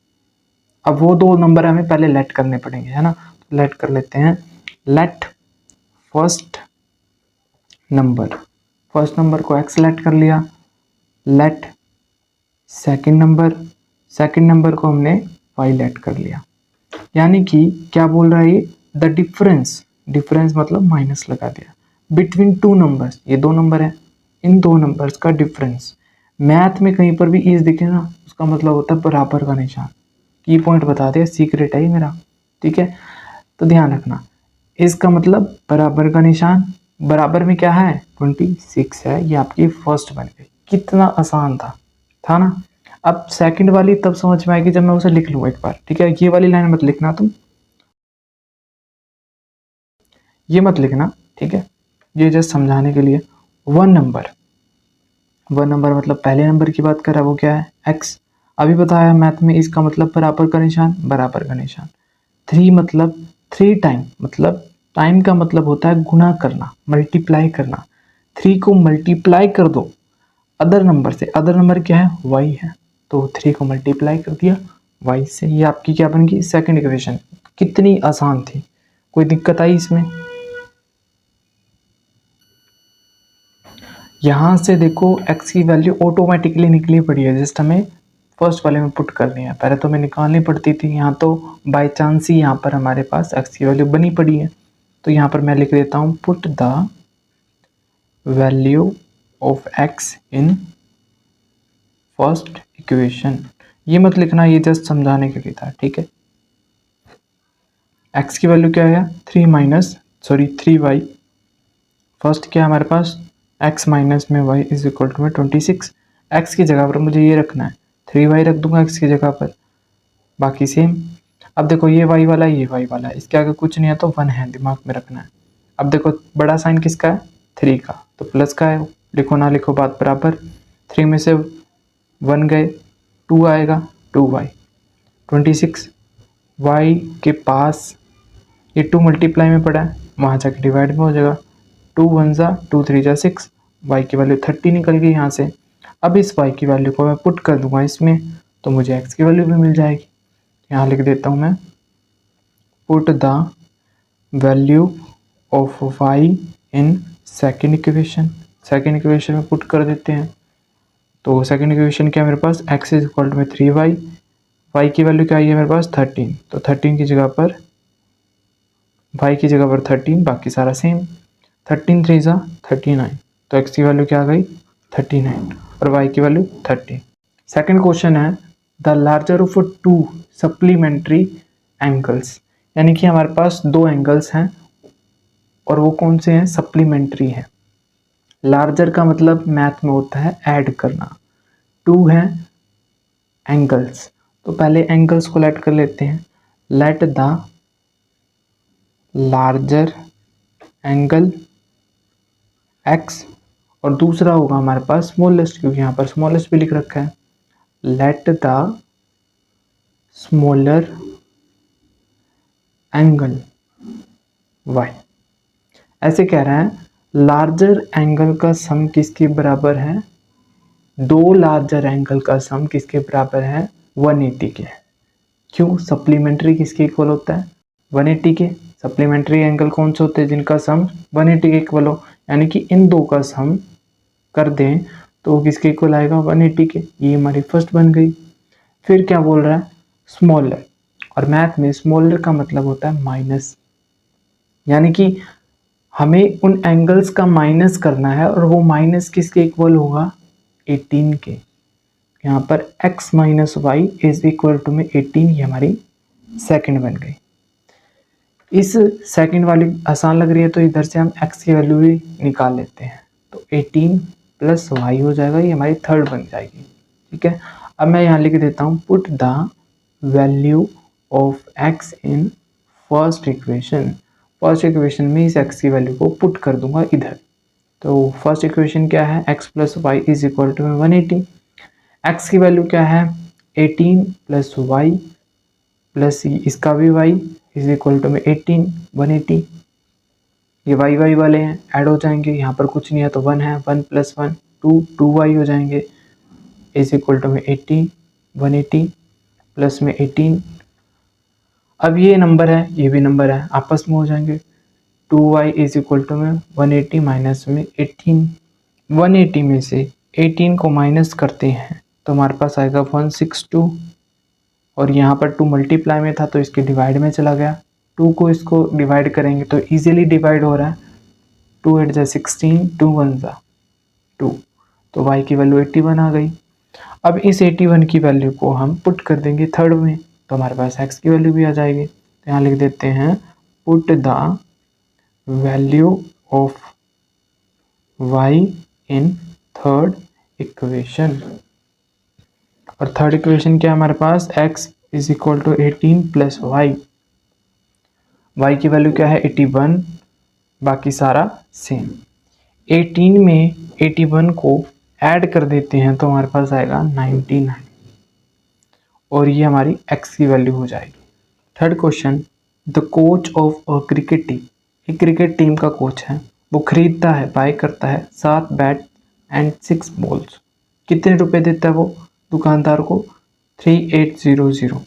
अब वो दो नंबर हमें पहले लेट करने पड़ेंगे, है ना। तो लेट कर लेते हैं, let first number, first number को एक्स लेट कर लिया। Let second number, second number को हमने वाई लेट कर लिया। यानी कि क्या बोल रहा है ये, द डिफरेंस, डिफरेंस मतलब माइनस लगा दिया, बिटवीन टू नंबर्स, ये दो नंबर है, इन दो नंबर्स का डिफरेंस। मैथ में कहीं पर भी इज दिखे ना, उसका मतलब होता है बराबर का निशान। की पॉइंट बता दिया, सीक्रेट है ये मेरा। ठीक है, तो ध्यान रखना, इसका मतलब बराबर का निशान, बराबर में क्या है 26 है, ये आपकी फर्स्ट बन गई। कितना आसान था ना। अब सेकंड वाली तब समझ में आएगी जब मैं उसे लिख लूँ एक बार। ठीक है, ये वाली लाइन मत लिखना तुम, ये मत लिखना। ठीक है, ये जस्ट समझाने के लिए। वन नंबर, वन नंबर मतलब पहले नंबर की बात कर रहा है, वो क्या है एक्स। अभी बताया मैथ में इसका मतलब बराबर का निशान, बराबर का निशान। थ्री मतलब थ्री टाइम, मतलब टाइम का मतलब होता है गुना करना, मल्टीप्लाई करना। थ्री को मल्टीप्लाई कर दो अदर नंबर से, अदर नंबर क्या है वाई है, तो थ्री को मल्टीप्लाई कर दिया वाई से। ये आपकी क्या बन गई सेकंड इक्वेशन। कितनी आसान थी, कोई दिक्कत आई इसमें। यहाँ से देखो x की वैल्यू ऑटोमेटिकली निकली पड़ी है, जस्ट हमें फर्स्ट वाले में पुट करनी है। पहले तो हमें निकालनी पड़ती थी, यहाँ तो बाय चांस ही यहाँ पर हमारे पास x की वैल्यू बनी पड़ी है। तो यहाँ पर मैं लिख देता हूँ put the value of x in first equation. ये मत लिखना, ये जस्ट समझाने के लिए था। ठीक है, x की वैल्यू क्या है 3y, फर्स्ट क्या है हमारे पास x माइनस में y इज इक्वल टू में 26। x की जगह पर मुझे ये रखना है, 3y रख दूंगा x की जगह पर, बाकी सेम। अब देखो ये y वाला, ये y वाला, इसके आगे कुछ नहीं है तो 1 है, दिमाग में रखना है। अब देखो बड़ा साइन किसका है 3 का, तो प्लस का है, लिखो ना लिखो बात बराबर। 3 में से 1 गए, 2 आएगा, 2y 26। y के पास ये 2 मल्टीप्लाई में पड़ा है, वहाँ जाके डिवाइड में हो जाएगा। 2 1 जा 2 3 जा 6, y की वैल्यू 30 निकल गई यहाँ से। अब इस y की वैल्यू को मैं पुट कर दूंगा इसमें, तो मुझे x की वैल्यू भी मिल जाएगी। यहाँ लिख देता हूँ मैं, put the value of y in second equation. Second equation में पुट कर देते हैं, तो सेकेंड इक्वेशन क्या है मेरे पास, x इज इक्वल टू में 3y, y की वैल्यू क्या आई है मेरे पास 13, तो 13 की जगह पर y की जगह पर 13, बाकी सारा सेम। 13 3 जा 39, तो x की वैल्यू क्या आ गई 39 और y की वैल्यू 30। सेकंड क्वेश्चन है the larger of to supplementary angles, यानी कि हमारे पास दो एंगल्स हैं और वो कौन से हैं, सप्लीमेंट्री हैं। लार्जर का मतलब मैथ में होता है ऐड करना, टू है एंगल्स, तो पहले एंगल्स को लेट कर लेते हैं। Let the larger angle x, और दूसरा होगा हमारे पास स्मॉलेस्ट, क्योंकि यहाँ पर स्मॉलेस्ट भी लिख रखा है। Let the smaller angle y। ऐसे कह रहे हैं लार्जर एंगल का सम किसके बराबर है, दो लार्जर एंगल का सम किसके बराबर है 180 के। क्यों, सप्लीमेंट्री किसके इक्वल होता है 180 के। सप्लीमेंट्री एंगल कौन से होते हैं जिनका सम 180 के इक्वल हो, यानी कि इन दो का सम कर दें तो वो किसके इक्वल आएगा 180 के। ये हमारी फर्स्ट बन गई। फिर क्या बोल रहा है स्मॉलर, और मैथ में स्मॉलर का मतलब होता है माइनस, यानी कि हमें उन एंगल्स का माइनस करना है और वो माइनस किसके इक्वल होगा 18 के। यहाँ पर x minus y is equal to में 18, ये हमारी सेकंड बन गई। इस सेकंड वाली आसान लग रही है तो इधर से हम x की वैल्यू भी निकाल लेते हैं, तो 18 प्लस वाई हो जाएगा, ये हमारी थर्ड बन जाएगी। ठीक है, अब मैं यहाँ लिख देता हूँ put the value of x in first equation. First equation में इस x की वैल्यू को पुट कर दूंगा इधर। तो फर्स्ट इक्वेशन क्या है, x plus y is equal to 180। x की वैल्यू क्या है 18 प्लस वाई प्लस इसका भी y इज इक्वल टू में 18 180। ये y y वाले हैं, ऐड हो जाएंगे, यहाँ पर कुछ नहीं है तो 1 है, 1 प्लस 1 2 y हो जाएंगे इज इक्वल टू में 80 180 प्लस में 18। अब ये नंबर है ये भी नंबर है, आपस में हो जाएंगे 2y इज इक्वल टू में 180 माइनस में 18। 180 में से 18 को माइनस करते हैं तो हमारे पास आएगा 162, और यहाँ पर 2 मल्टीप्लाई में था तो इसके डिवाइड में चला गया, 2 को इसको डिवाइड करेंगे तो इजीली डिवाइड हो रहा है, 2 8 जा 16 2 1 जा 2, तो y की वैल्यू 81 आ गई। अब इस 81 की वैल्यू को हम पुट कर देंगे थर्ड में तो हमारे पास x की वैल्यू भी आ जाएगी। तो यहाँ लिख देते हैं put the value of y in third equation. और थर्ड इक्वेशन क्या है हमारे पास, x is equal to 18 plus y की वैल्यू क्या है 81, बाकी सारा सेम। 18 में 81 को ऐड कर देते हैं तो हमारे पास आएगा 99, और ये हमारी x की वैल्यू हो जाएगी। Third question, the coach of a cricket team, एक क्रिकेट टीम का कोच है, वो खरीदता है बाय करता है 7 बैट एंड 6 बॉल्स। कितने रुपए देता है वो दुकानदार को, 3800।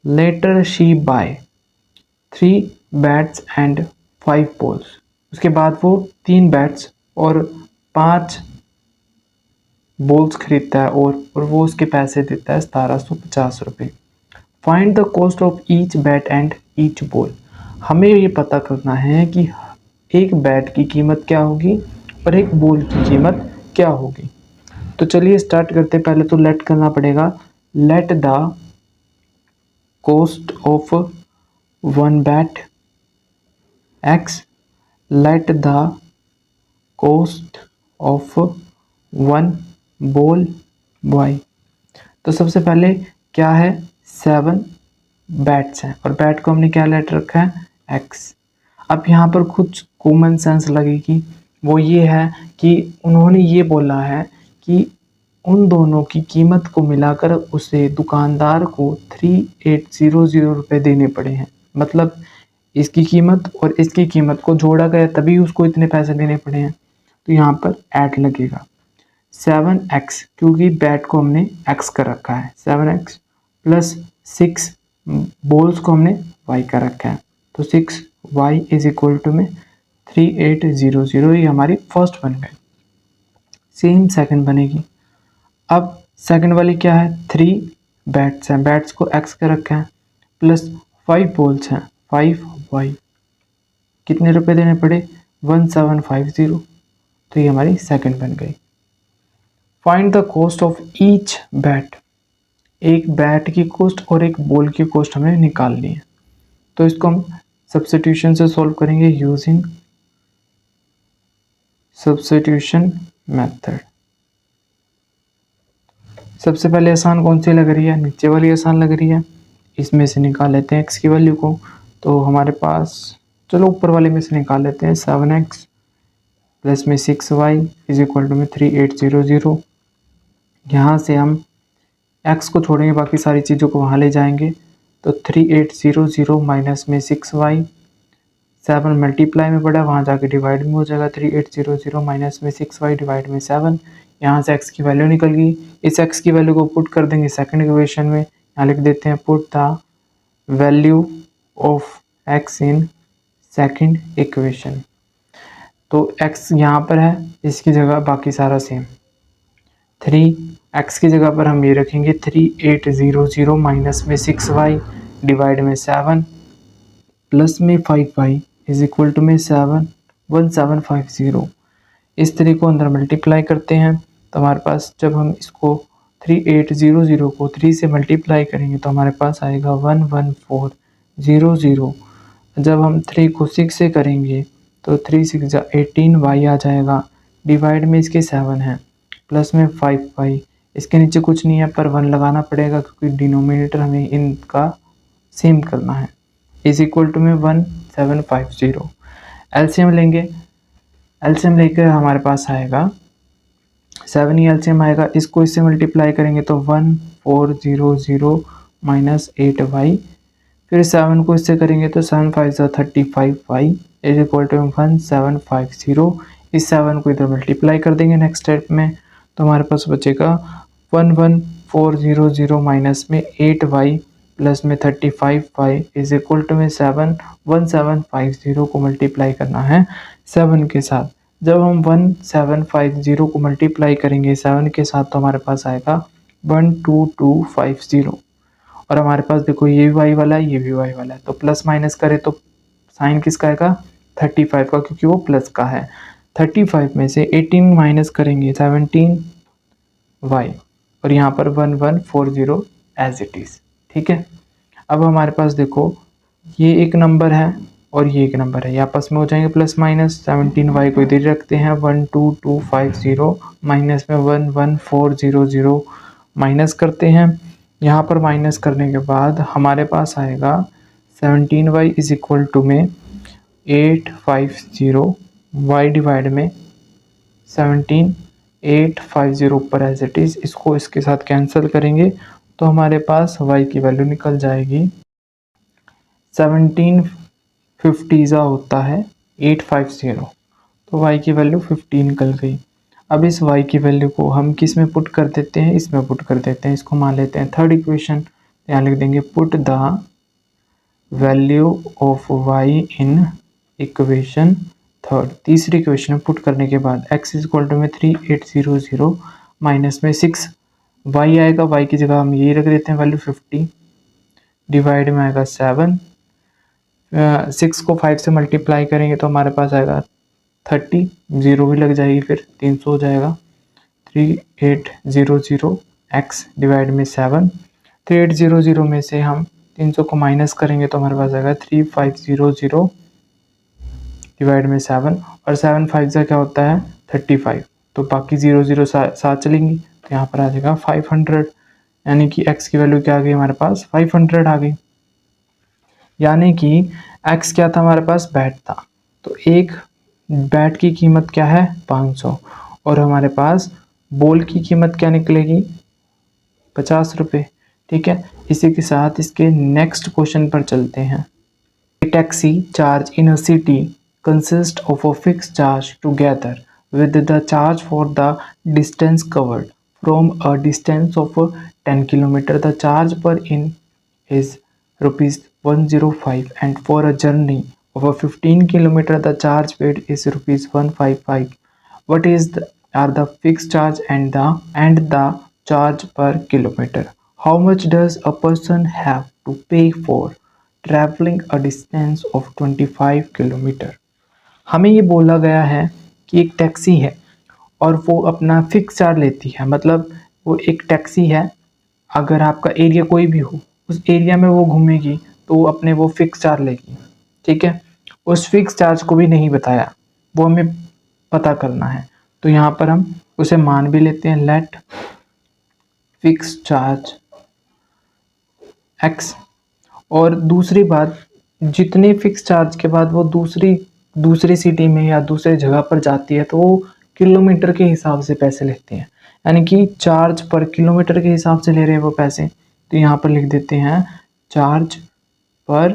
Later she buy 3 bats and 5 balls. उसके बाद वो 3 बैट्स और 5 बॉल्स खरीदता है और वो उसके पैसे देता है 1750 रुपये। Find the cost of each bat and each ball. हमें ये पता करना है कि एक बैट की कीमत क्या होगी और एक बॉल की कीमत क्या होगी। तो चलिए स्टार्ट करते हैं। पहले तो लेट करना पड़ेगा, let the cost of 1 bat x, let the cost of 1 ball y। तो सबसे पहले क्या है, 7 बैट्स हैं और बैट को हमने क्या लेट रखा है x। अब यहाँ पर कुछ कॉमन सेंस लगेगी, वो ये है कि उन्होंने ये बोला है कि उन दोनों की कीमत को मिलाकर उसे दुकानदार को 3800 रुपये देने पड़े हैं। मतलब इसकी कीमत और इसकी कीमत को जोड़ा गया तभी उसको इतने पैसे देने पड़े हैं। तो यहाँ पर ऐड लगेगा 7x, क्योंकि बैट को हमने x कर रखा है, 7x प्लस 6 बॉल्स को हमने y का रखा है, तो 6y इज इक्वल टू में 3800। ये हमारी फर्स्ट बन गई। सेम सेकंड बनेगी। अब सेकंड वाली क्या है, 3 बैट्स हैं, बैट्स को x का रखा है, प्लस 5 बॉल्स हैं 5y। कितने रुपए देने पड़े, 1750। तो ये हमारी सेकंड बन गई। Find the cost of each bat. एक बैट की कॉस्ट और एक बॉल की कॉस्ट हमें निकालनी है, तो इसको हम सब्स्टिट्यूशन से सॉल्व करेंगे यूजिंग सब्स्टिट्यूशन मेथड। सबसे पहले आसान कौन सी लग रही है, नीचे वाली आसान लग रही है, इसमें से निकाल लेते हैं x की वैल्यू को। तो हमारे पास, चलो ऊपर वाले में से निकाल लेते हैं, 7x प्लस में 6y इज इक्वल टू में 3800। यहाँ से हम x को छोड़ेंगे, बाकी सारी चीज़ों को वहाँ ले जाएंगे, तो 3800 माइनस में 6y, 7 मल्टीप्लाई में पड़ा, वहाँ जाके डिवाइड में हो जाएगा, 3800 माइनस में 6y डिवाइड में 7। यहाँ से x की वैल्यू निकल गई। इस x की वैल्यू को पुट कर देंगे सेकंड इक्वेशन में। यहाँ लिख देते हैं put the value of x in second equation. तो x यहाँ पर है, इसकी जगह बाकी सारा सेम, 3x की जगह पर हम ये रखेंगे 3800 माइनस में 6y डिवाइड में 7 प्लस में 5y इज इक्वल टू में 1750। इस तरीके को अंदर मल्टीप्लाई करते हैं तो हमारे पास, जब हम इसको 3800 को 3 से मल्टीप्लाई करेंगे तो हमारे पास आएगा 11400। जब हम 3 को 6 से करेंगे तो 3 6 18y आ जाएगा, डिवाइड में इसके 7 है, प्लस में 5y, इसके नीचे कुछ नहीं है पर 1 लगाना पड़ेगा क्योंकि डिनोमिनेटर हमें इनका सेम करना है, इज इक्वल टू में 1750। एलसीएम लेंगे, एलसीएम लेकर हमारे पास आएगा 7 ही एलसीएम आएगा, इसको इससे मल्टीप्लाई करेंगे तो 1400 माइनस 8y, फिर 7 को इससे करेंगे तो 7 5 35y इज इक्वल टू 1750। इस 7 को इधर मल्टीप्लाई कर देंगे नेक्स्ट स्टेप में, तो हमारे पास बचेगा 11400 माइनस में 8y प्लस में 35y इज इक्वल टू में 1750 को मल्टीप्लाई करना है 7 के साथ। जब हम 1750 को मल्टीप्लाई करेंगे 7 के साथ तो हमारे पास आएगा 12250, और हमारे पास देखो ये भी वाई वाला है, ये भी वाई वाला है, तो प्लस माइनस करें तो साइन किसका आएगा 35 का, क्योंकि वो प्लस का है। 35 में से 18 माइनस करेंगे 17y, और यहाँ पर 1140 एज इट इज। ठीक है, अब हमारे पास देखो ये एक नंबर है और ये एक नंबर है, ये आपस में हो जाएंगे प्लस माइनस। 17y को इधर रखते हैं, 12250 माइनस में 11400 माइनस करते हैं। यहाँ पर माइनस करने के बाद हमारे पास आएगा 17y इज इक्वल टू में 850 y डिवाइड में 17850 ऊपर एज इट इज, इसको इसके साथ कैंसिल करेंगे तो हमारे पास y की वैल्यू निकल जाएगी 1750 होता है 850, तो y की वैल्यू 50 निकल गई। अब इस y की वैल्यू को हम किस में पुट कर देते हैं, इसमें पुट कर देते हैं, इसको मान लेते हैं थर्ड इक्वेशन। यहाँ लिख देंगे put the value of y in equation third. तीसरी इक्वेशन में पुट करने के बाद x इज इक्वल टू में 3800 माइनस में 6 y आएगा, y की जगह हम यही रख देते हैं वैल्यू 50, डिवाइड में आएगा 7, 6 को 5 से मल्टीप्लाई करेंगे तो हमारे पास आएगा 30, 0 भी लग जाएगी फिर 300 हो जाएगा। 3800 x डिवाइड में 7, 3800 में से हम 300 को माइनस करेंगे तो हमारे पास आएगा 3500 डिवाइड में 7, और 7 5 का क्या होता है 35, तो बाकी 0 साथ चलेंगी तो यहाँ पर आ जाएगा 500, यानी कि x की वैल्यू क्या आ गई हमारे पास 500 आ गई। यानी कि x क्या था हमारे पास बैट था, तो एक बैट की कीमत क्या है 500, और हमारे पास बॉल की कीमत क्या निकलेगी 50 रुपये। ठीक है, इसी के साथ इसके नेक्स्ट क्वेश्चन पर चलते हैं। Taxi charge in a city consist of a fixed charge together with the charge for the distance covered. From a distance of 10 km, the charge per in is rupees 105, and for a journey of a 15 km, the charge paid is rupees 155. What is are the fixed charge and the charge per kilometer? How much does a person have to pay for traveling a distance of 25 km? हमें ये बोला गया है कि एक taxi है और वो अपना फिक्स चार्ज लेती है, मतलब वो एक टैक्सी है, अगर आपका एरिया कोई भी हो उस एरिया में वो घूमेगी तो वो अपने वो फिक्स चार्ज लेगी। ठीक है, उस फिक्स चार्ज को भी नहीं बताया, वो हमें पता करना है, तो यहाँ पर हम उसे मान भी लेते हैं, लेट फिक्स चार्ज x। और दूसरी बात, जितने फिक्स चार्ज के बाद वो दूसरी सिटी में या दूसरे जगह पर जाती है तो वो किलोमीटर के हिसाब से पैसे लेते हैं, यानी कि चार्ज पर किलोमीटर के हिसाब से ले रहे हैं वो पैसे, तो यहाँ पर लिख देते हैं चार्ज पर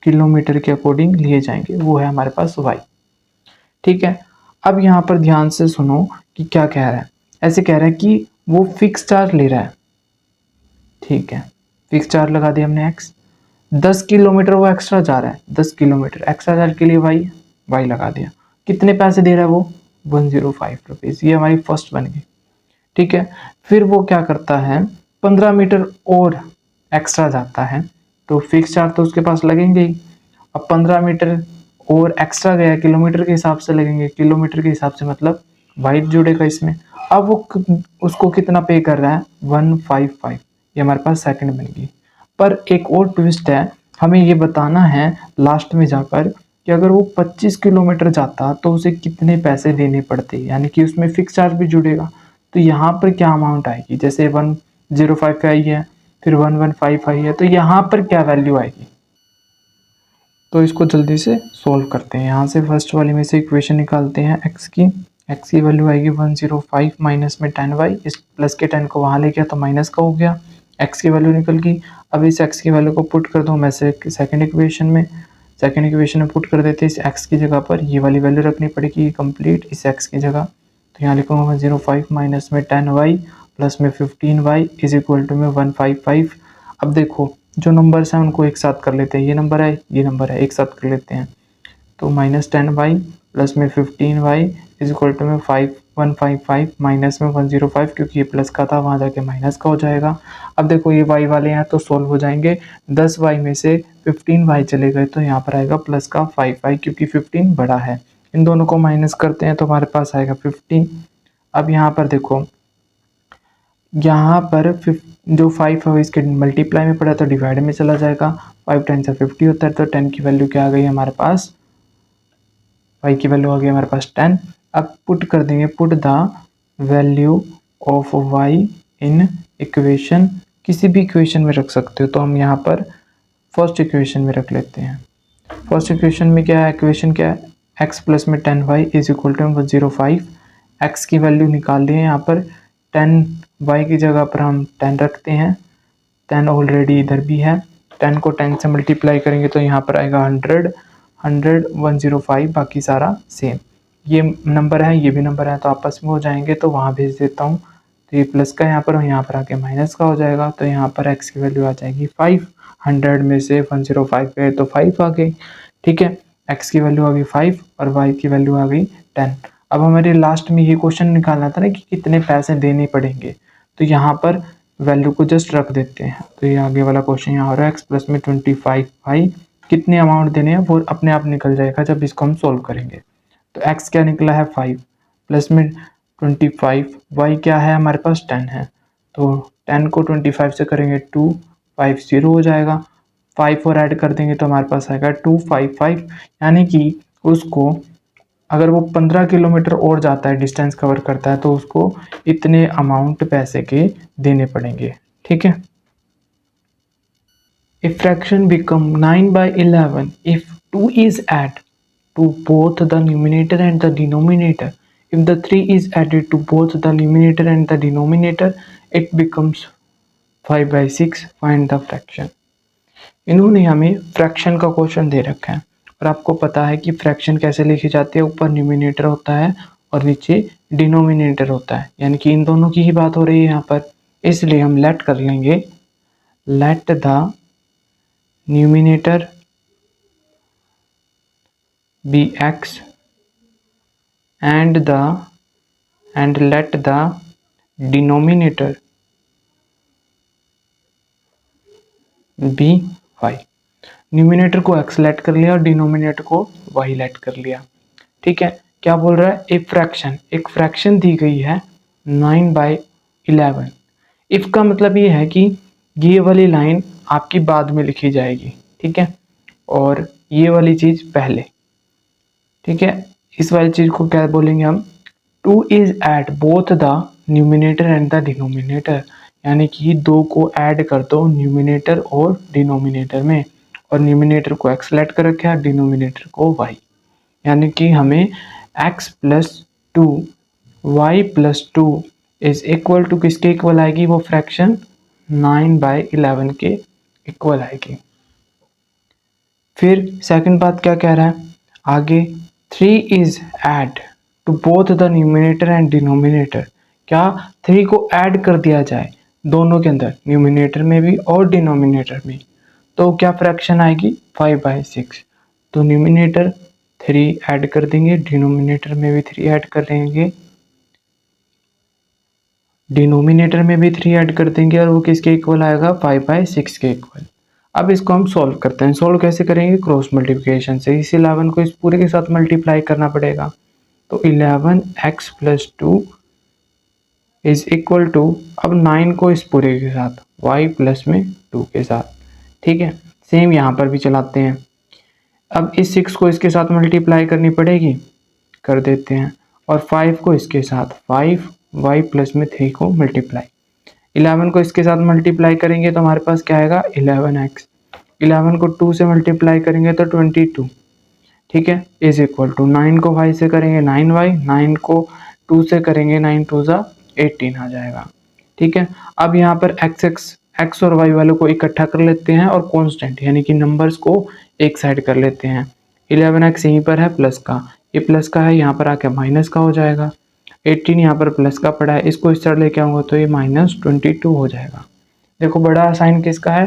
किलोमीटर के अकॉर्डिंग लिए जाएंगे, वो है हमारे पास y। ठीक है, अब यहाँ पर ध्यान से सुनो कि क्या कह रहा है। ऐसे कह रहा है कि वो फिक्स चार्ज ले रहा है, ठीक है, फिक्स चार्ज लगा दिया हमने x, 10 किलोमीटर वो एक्स्ट्रा जा रहा है, 10 किलोमीटर एक्स्ट्रा चार्ज के लिए वाई लगा दिया। कितने पैसे दे रहा है वो 105 रुपीज़, ये हमारी फर्स्ट बन गई। ठीक है, फिर वो क्या करता है 15 मीटर और एक्स्ट्रा जाता है तो फिक्स चार्ज तो उसके पास लगेंगे ही। अब 15 मीटर और एक्स्ट्रा गया, किलोमीटर के हिसाब से लगेंगे, किलोमीटर के हिसाब से मतलब वाई जुड़ेगा इसमें। अब वो उसको कितना पे कर रहा है 155, ये हमारे पास सेकंड बन गई। पर एक और ट्विस्ट है, हमें ये बताना है लास्ट में जाकर कि अगर वो 25 किलोमीटर जाता तो उसे कितने पैसे देने पड़ते, यानी कि उसमें फिक्स चार्ज भी जुड़ेगा। तो यहाँ पर क्या अमाउंट आएगी, जैसे 105 आई है, फिर 115 आई है, तो यहाँ पर क्या वैल्यू आएगी तो इसको जल्दी से सोल्व करते हैं। यहाँ से फर्स्ट वाले में से इक्वेशन निकालते हैं x की वैल्यू आएगी 105 माइनस में 10y, इस प्लस के 10 को वहाँ ले गया तो माइनस का हो गया, x की वैल्यू निकल गई। अब इस x की वैल्यू को पुट कर दो मैं से सेकंड इक्वेशन में पुट कर देते हैं। इस x की जगह पर ये वाली वैल्यू रखनी पड़ेगी कंप्लीट इस x की जगह। तो यहाँ लिखूंगा 105 माइनस में 10y प्लस में 15y इज इक्वल टू में 155। अब देखो जो नंबर्स हैं उनको एक साथ कर लेते हैं, ये नंबर है एक साथ कर लेते हैं। तो माइनस 10y प्लस में 15y इज इक्वल टू में 155 माइनस में 105, क्योंकि ये प्लस का था वहाँ जाके माइनस का हो जाएगा। अब देखो ये y वाले हैं तो सोल्व हो जाएंगे, 10y में से 15y चले गए तो यहाँ पर आएगा प्लस का 5y, क्योंकि 15 बड़ा है। इन दोनों को माइनस करते हैं तो हमारे पास आएगा 15। अब यहाँ पर देखो, यहाँ पर जो 5 है इसके मल्टीप्लाई में पड़ा तो डिवाइड में चला जाएगा, 5 10 से 50 होता है। तो 10 की वैल्यू क्या आ गई हमारे पास, y की वैल्यू आ गई हमारे पास 10। अब पुट कर देंगे, put the value of y in equation, किसी भी इक्वेशन में रख सकते हो। तो हम यहाँ पर फर्स्ट इक्वेशन में रख लेते हैं। फर्स्ट इक्वेशन में क्या है, इक्वेशन क्या है, x प्लस में 10y is equal to 105। x की वैल्यू निकाल लिए यहाँ पर, 10y की जगह पर हम 10 रखते हैं, 10 ऑलरेडी इधर भी है, 10 को 10 से मल्टीप्लाई करेंगे तो यहाँ पर आएगा 100 105, बाकी सारा सेम। ये नंबर है ये भी नंबर है तो आपस में हो जाएंगे, तो वहाँ भेज देता हूँ। तो ये प्लस का यहाँ पर और यहाँ पर आके माइनस का हो जाएगा। तो यहाँ पर x की वैल्यू आ जाएगी 5, 100 में से 105 गए तो 5 आ गई। ठीक है, x की वैल्यू आ गई 5 और y की वैल्यू आ गई 10। अब हमारे लास्ट में ये क्वेश्चन निकालना था ना कि कितने पैसे देने पड़ेंगे, तो यहाँ पर वैल्यू को जस्ट रख देते हैं। तो ये आगे वाला क्वेश्चन यहाँ हो रहा है, x प्लस में 25y, कितने अमाउंट देने हैं वो अपने आप निकल जाएगा जब इसको हम सोल्व करेंगे। तो x क्या निकला है 5 प्लस में 25, y क्या है हमारे पास 10 है, तो 10 को 25 से करेंगे 250 हो जाएगा, 5 और ऐड कर देंगे तो हमारे पास आएगा 255। यानी कि उसको अगर वो 15 किलोमीटर और जाता है, डिस्टेंस कवर करता है, तो उसको इतने अमाउंट पैसे के देने पड़ेंगे। ठीक है, A fraction become 9 by 11 if 2 is added to both the numerator and the denominator. If the 3 is added to both the numerator and the denominator, it becomes 5 by 6. Find the fraction. इन्होंने हमें fraction का question दे रखा है और आपको पता है कि फ्रैक्शन कैसे लिखी जाती है, ऊपर न्यूमिनेटर होता है और नीचे डिनोमिनेटर होता है, यानी कि इन दोनों की ही बात हो रही है यहाँ पर। इसलिए हम लेट कर लेंगे, let the numerator be x and let the denominator be y। Numerator को x लेट कर लिया और डिनोमिनेटर को y लेट कर लिया। ठीक है, क्या बोल रहा है, एक फ्रैक्शन दी गई है 9 बाई 11। इफ का मतलब ये है कि ये वाली लाइन आपकी बाद में लिखी जाएगी, ठीक है, और ये वाली चीज पहले। ठीक है, इस वाली चीज को क्या बोलेंगे हम, 2 is at both the numerator and the denominator, यानी कि 2 को ऐड कर दो न्यूमिनेटर और डिनोमिनेटर में, और न्यूमिनेटर को x लेट कर रखा है, डिनोमिनेटर को y, यानी कि हमें x plus 2 y plus 2 is equal to किसके इक्वल आएगी, वो फ्रैक्शन 9 बाई 11 के इक्वल आएगी। फिर सेकंड बात क्या कह रहा है आगे, 3 is add to both the numerator and denominator, क्या 3 को ऐड कर दिया जाए दोनों के अंदर, न्यूमिनेटर में भी और डिनोमिनेटर में, तो क्या फ्रैक्शन आएगी 5 बाई 6। तो न्यूमिनेटर 3 ऐड कर देंगे, डिनोमिनेटर में भी 3 ऐड कर देंगे, डिनोमिनेटर में भी 3 ऐड कर देंगे, और वो किसके इक्वल आएगा, 5 बाई 6 के इक्वल। अब इसको हम सॉल्व करते हैं। सॉल्व कैसे करेंगे, क्रॉस मल्टीप्लिकेशन से। इस 11 को इस पूरे के साथ मल्टीप्लाई करना पड़ेगा, तो 11x plus 2 is equal to, अब 9 को इस पूरे के साथ y प्लस में 2 के साथ। ठीक है, सेम यहाँ पर भी चलाते हैं। अब इस 6 को इसके साथ मल्टीप्लाई करनी पड़ेगी, कर देते हैं, और 5 को इसके साथ, 5 y प्लस में 3 को मल्टीप्लाई, 11 को इसके साथ मल्टीप्लाई करेंगे तो हमारे पास क्या आएगा 11x, 11 को 2 से मल्टीप्लाई करेंगे तो 22, ठीक है, इज इक्वल टू 9 को y से करेंगे 9y, 9 को 2 से करेंगे 9 2 ज़ा 18 आ जाएगा, ठीक है। अब यहाँ पर x और y वालों को इकट्ठा कर लेते हैं और कांस्टेंट यानी कि नंबर्स को एक साइड कर लेते हैं। 11x यहीं पर है प्लस का, ये प्लस का है, यहाँ पर आके माइनस का हो जाएगा। 18 यहाँ पर प्लस का पड़ा है, इसको इस साइड लेके आऊँगा तो ये -22 हो जाएगा। देखो बड़ा साइन किसका है,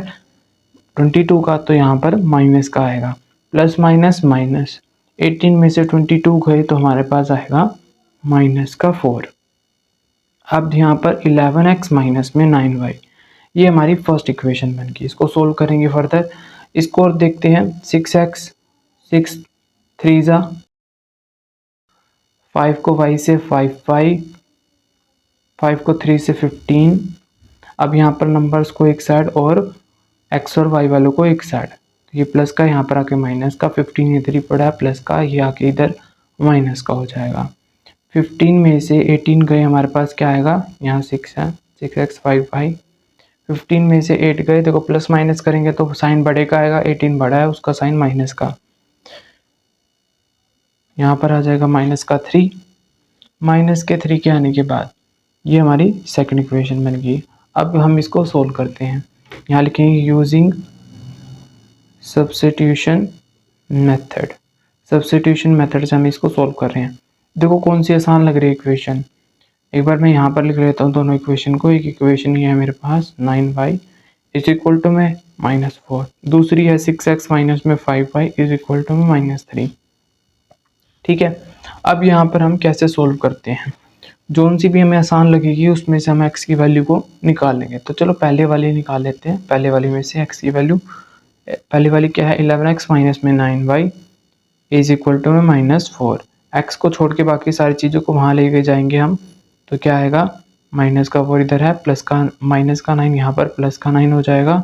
22 का, तो यहाँ पर माइनस का आएगा, प्लस माइनस माइनस, 18 में से 22 गए तो हमारे पास आएगा माइनस का 4। अब यहाँ पर 11x माइनस में 9y, ये हमारी फर्स्ट इक्वेशन बन गई। इसको सोल्व करेंगे फर्दर, इसको और देखते हैं। 6x 6 3 ज़ा 5 को y से 5y, 5 को 3 से 15। अब यहाँ पर नंबर्स को एक साइड और x और y वालों को एक साइड, तो ये प्लस का यहाँ पर आके माइनस का, 15 इधर ही पड़ा है प्लस का, ये आके इधर माइनस का हो जाएगा। 15 में से 18 गए हमारे पास क्या आएगा, यहाँ 6 है, 6x 5y, 15 में से 8 गए, देखो प्लस माइनस करेंगे तो साइन बड़े का आएगा, 18 बड़ा है उसका साइन माइनस का, यहाँ पर आ जाएगा माइनस का 3। माइनस के 3 के आने के बाद ये हमारी सेकंड इक्वेशन बन गई। अब हम इसको सोल्व करते हैं, यहाँ लिखेंगे using substitution method. Substitution method से हम इसको सोल्व कर रहे हैं। देखो कौन सी आसान लग रही है इक्वेशन, एक बार मैं यहाँ पर लिख लेता हूँ दोनों इक्वेशन को। एक इक्वेशन ये है मेरे पास 9y इज इक्वल टू में -4, दूसरी है 6x माइनस में 5y इज इक्वल टू में -3, ठीक है। अब यहाँ पर हम कैसे सोल्व करते हैं, जोन सी भी हमें आसान लगेगी उसमें से हम x की वैल्यू को निकाल लेंगे। तो चलो पहले वाली निकाल लेते हैं, पहले वाली में से x की वैल्यू, पहली वाली क्या है 11x माइनस में 9y इज इक्वल टू में -4। x को छोड़ के बाकी सारी चीज़ों को वहाँ लेके जाएंगे हम, तो क्या आएगा, माइनस का 4 इधर है, प्लस का माइनस का 9 यहाँ पर प्लस का 9 हो जाएगा,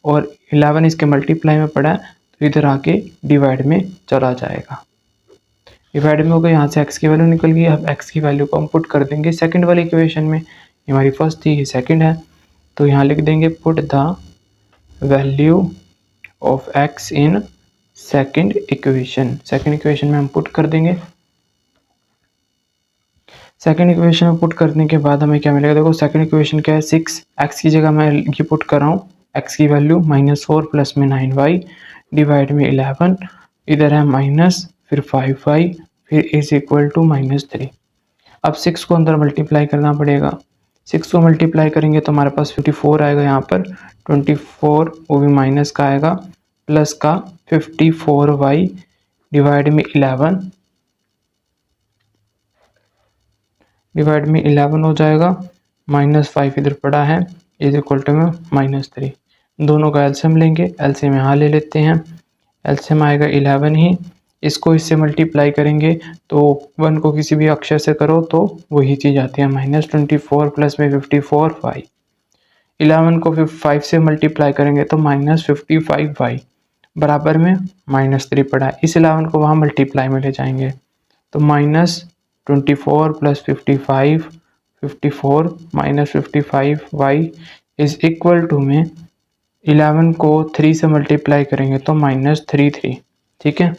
और 11 इसके मल्टीप्लाई में पड़ा है तो इधर आके डिवाइड में चला जाएगा। डिवाइड में हो गया, यहाँ से x की वैल्यू निकल गई। अब x की वैल्यू को हम पुट कर देंगे सेकंड वाली इक्वेशन में, ये हमारी फर्स्ट थी ये सेकंड है, तो यहाँ लिख देंगे put the value of x in second equation. Second equation में हम पुट कर देंगे। सेकंड इक्वेशन में पुट करने के बाद हमें क्या मिलेगा, देखो सेकंड इक्वेशन क्या है 6, x की जगह मैं ये पुट कर रहा हूँ, x की वैल्यू -4 प्लस में 9y डिवाइड में 11, इधर है माइनस, फिर 5y, फिर इज इक्वल टू -3। अब 6 को अंदर मल्टीप्लाई करना पड़ेगा, 6 को मल्टीप्लाई करेंगे तो हमारे पास 54 आएगा, यहाँ पर 24 वो भी माइनस का आएगा, प्लस का 54y डिवाइड में 11, डिवाइड में 11 हो जाएगा, -5 इधर पड़ा है इज इक्वल टू में -3। दोनों का एलसीएम लेंगे, एलसीएम यहाँ ले लेते हैं, एलसीएम आएगा 11 ही, इसको इससे मल्टीप्लाई करेंगे तो 1 को किसी भी अक्षर से करो तो वही चीज़ आती है, -24 प्लस में 54 y, 11 को 5 से मल्टीप्लाई करेंगे तो -55y बराबर में -3 पड़ा है, इस 11 को वहाँ मल्टीप्लाई में ले जाएंगे तो -24 plus 55 54 -55y is equal to में 11 को 3 से मल्टीप्लाई करेंगे तो -33, ठीक है।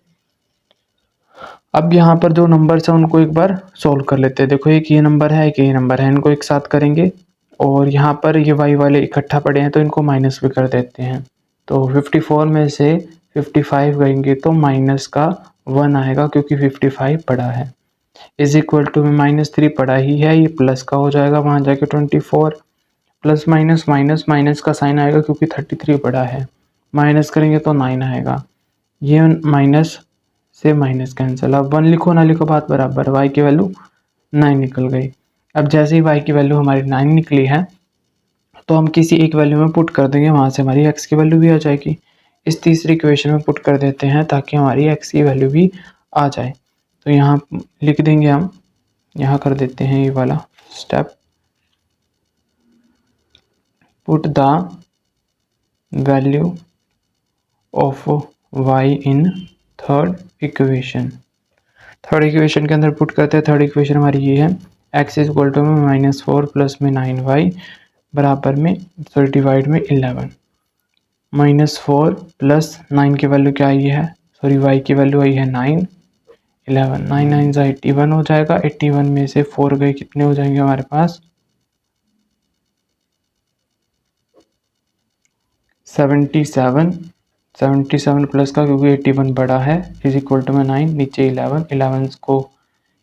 अब यहाँ पर जो नंबर्स हैं उनको एक बार सॉल्व कर लेते हैं। देखो एक ये नंबर है, एक ये नंबर है, इनको एक साथ करेंगे और यहाँ पर ये y वाले इकट्ठा पड़े हैं तो इनको माइनस भी कर देते हैं। तो 54 में से 55 करेंगे तो माइनस का 1 आएगा क्योंकि 55 पड़ा है, इज इक्वल टू में -3 पड़ा ही है, ये प्लस का हो जाएगा वहाँ जाके 24, प्लस माइनस माइनस माइनस का साइन आएगा क्योंकि 33 पड़ा है, माइनस करेंगे तो 9 आएगा, ये माइनस से माइनस कैंसिल। अब 1 लिखो ना लिखो बात बराबर, y की वैल्यू 9 निकल गई। अब जैसे ही y की वैल्यू हमारी 9 निकली है तो हम किसी एक वैल्यू में पुट कर देंगे, वहाँ से हमारी x की वैल्यू भी आ जाएगी। इस तीसरी इक्वेशन में पुट कर देते हैं ताकि हमारी x की वैल्यू भी आ जाए। तो यहाँ लिख देंगे हम, यहाँ कर देते हैं ये वाला step, put the value of y in third equation. Third equation के अंदर पुट करते हैं, थर्ड इक्वेशन हमारी ये है x इज इक्वल टू में -4 प्लस में 9y बराबर में डिवाइड में 11, -4 प्लस 9 की वैल्यू क्या आई है, सॉरी y की वैल्यू आई है 9, 11, 9 9 से 81 हो जाएगा। 81 में से 4 गए, कितने हो जाएंगे हमारे पास 77। 77 प्लस का, क्योंकि 81 बड़ा है, इज इक्वल टू में 9, नीचे 11, 11 को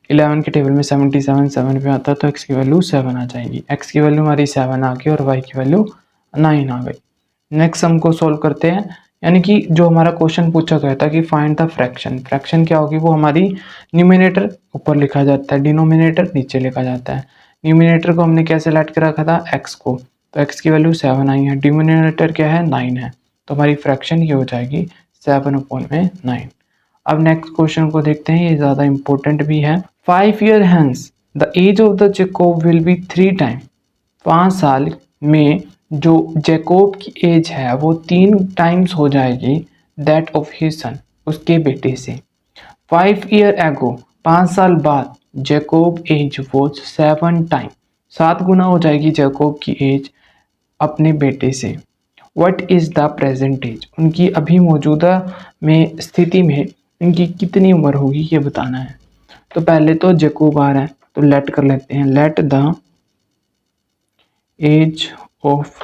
11 के टेबल में 77 7 पे आता है, तो x की वैल्यू 7 आ जाएगी। x की वैल्यू हमारी 7 आ गई और y की वैल्यू 9 आ गई। नेक्स्ट सम को सॉल्व करते हैं, यानी कि जो हमारा क्वेश्चन पूछा गया था कि फाइंड द फ्रैक्शन। फ्रैक्शन क्या होगी, वो हमारी न्यूमिनेटर ऊपर लिखा जाता है, डिनोमिनेटर नीचे लिखा जाता है। न्यूमिनेटर को हमने कैसे सेलेक्ट कर रखा था, x को, तो x की वैल्यू 7 आई है, डिनोमिनेटर क्या है 9 है, तो हमारी फ्रैक्शन ये हो जाएगी 7/9। अब नेक्स्ट क्वेश्चन को देखते हैं, ये ज़्यादा इंपॉर्टेंट भी है। 5 year hence the age of the Jacob will be 3 time. 5 साल में जो जैकोब की एज है वो 3 टाइम्स हो जाएगी दैट ऑफ हिज सन, उसके बेटे से। 5 ईयर एगो, 5 साल बाद जैकोब एज वॉज 7 टाइम, 7 गुना हो जाएगी जैकोब की एज अपने बेटे से। What is the present age, उनकी अभी मौजूदा में स्थिति में इनकी कितनी उम्र होगी ये बताना है। तो पहले तो जैकोब आ रहा है, तो लेट कर लेते हैं, let the age of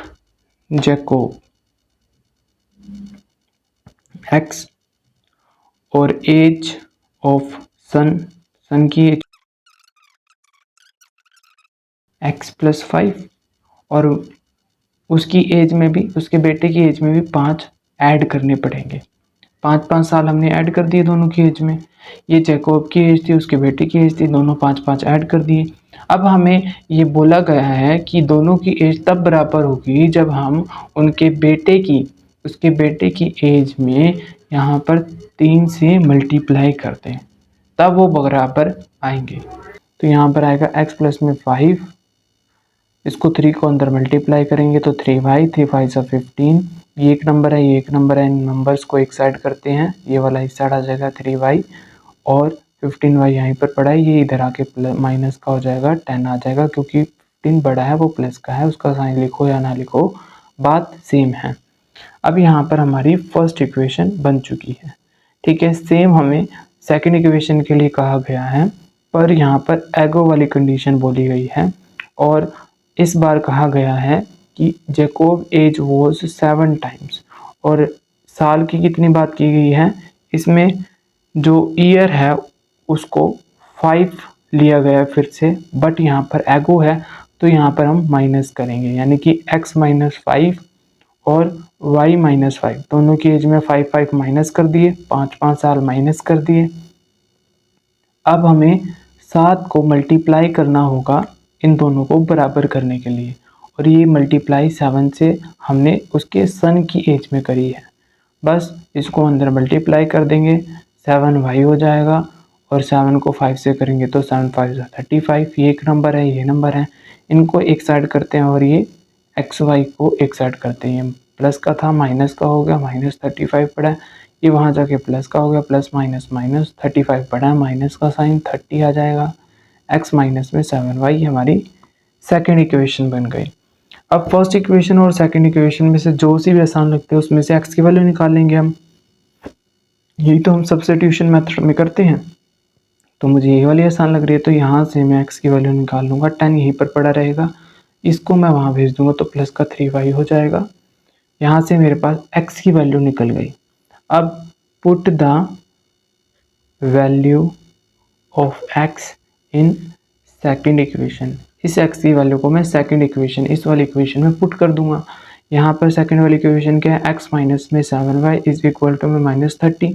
Jacob x और एज ऑफ सन, सन की एज x प्लस 5, और उसकी एज में भी, उसके बेटे की एज में भी 5 ऐड करने पड़ेंगे। 5 साल हमने ऐड कर दिए दोनों की एज में। ये जैकोब की एज थी, उसके बेटे की एज थी, दोनों 5 ऐड कर दिए। अब हमें ये बोला गया है कि दोनों की एज तब बराबर होगी जब हम उनके बेटे की, उसके बेटे की एज में यहाँ पर 3 से मल्टीप्लाई करते हैं, तब वो बराबर आएंगे। तो यहाँ पर आएगा x प्लस में 5, इसको 3 को अंदर मल्टीप्लाई करेंगे तो 3y, 3 5 से 15, ये एक नंबर है, ये एक नंबर है, इन नंबर्स को एक साइड करते हैं, ये वाला इस साइड आ जाएगा 3y और 15y यहीं पर पड़ा है, ये इधर आके माइनस का हो जाएगा 10 आ जाएगा, क्योंकि 15 बड़ा है वो प्लस का है, उसका साइन लिखो या ना लिखो बात सेम है। अब यहाँ पर हमारी फर्स्ट इक्वेशन बन चुकी है, ठीक है। सेम हमें सेकंड इक्वेशन के लिए कहा गया है, पर यहाँ पर एगो वाली कंडीशन बोली गई है, और इस बार कहा गया है कि जैकोब एज वॉज 7 टाइम्स, और साल की कितनी बात की गई है, इसमें जो ईयर है उसको 5 लिया गया फिर से, बट यहाँ पर एगो है तो यहाँ पर हम माइनस करेंगे, यानी कि x माइनस 5 और y माइनस 5, दोनों की एज में 5 5 माइनस कर दिए, 5 साल माइनस कर दिए। अब हमें 7 को मल्टीप्लाई करना होगा इन दोनों को बराबर करने के लिए, और ये मल्टीप्लाई 7 से हमने उसके सन की एज में करी है। बस इसको अंदर मल्टीप्लाई कर देंगे, 7y हो जाएगा, और 7 को 5 से करेंगे तो 7 5 35, ये एक नंबर है, ये नंबर है, इनको एक साइड करते हैं और ये xy को एक साइड करते हैं। प्लस का था माइनस का हो गया, माइनस 35 पड़ा है, ये वहाँ जाके प्लस का हो गया, प्लस माइनस माइनस 35 पड़ा है, माइनस का साइन 30 आ जाएगा, x माइनस में 7y हमारी सेकेंड इक्वेशन बन गई। अब फर्स्ट इक्वेशन और सेकेंड इक्वेशन में से जो सी भी आसान लगते हैं उसमें से x की वैल्यू निकाल लेंगे हम, यही तो हम सब्स्टिट्यूशन मेथड में करते हैं। तो मुझे ये वाली आसान लग रही है, तो यहाँ से मैं x की वैल्यू निकाल लूँगा, 10 यहीं पर पड़ा रहेगा, इसको मैं वहाँ भेज दूँगा तो प्लस का 3y हो जाएगा। यहाँ से मेरे पास x की वैल्यू निकल गई। अब put the value of x in second equation, इस x की वैल्यू को मैं सेकेंड इक्वेशन, इस वाली इक्वेशन में पुट कर दूंगा। यहाँ पर सेकेंड वाली इक्वेशन क्या है, x माइनस में 7y इज इक्वल टू में -30,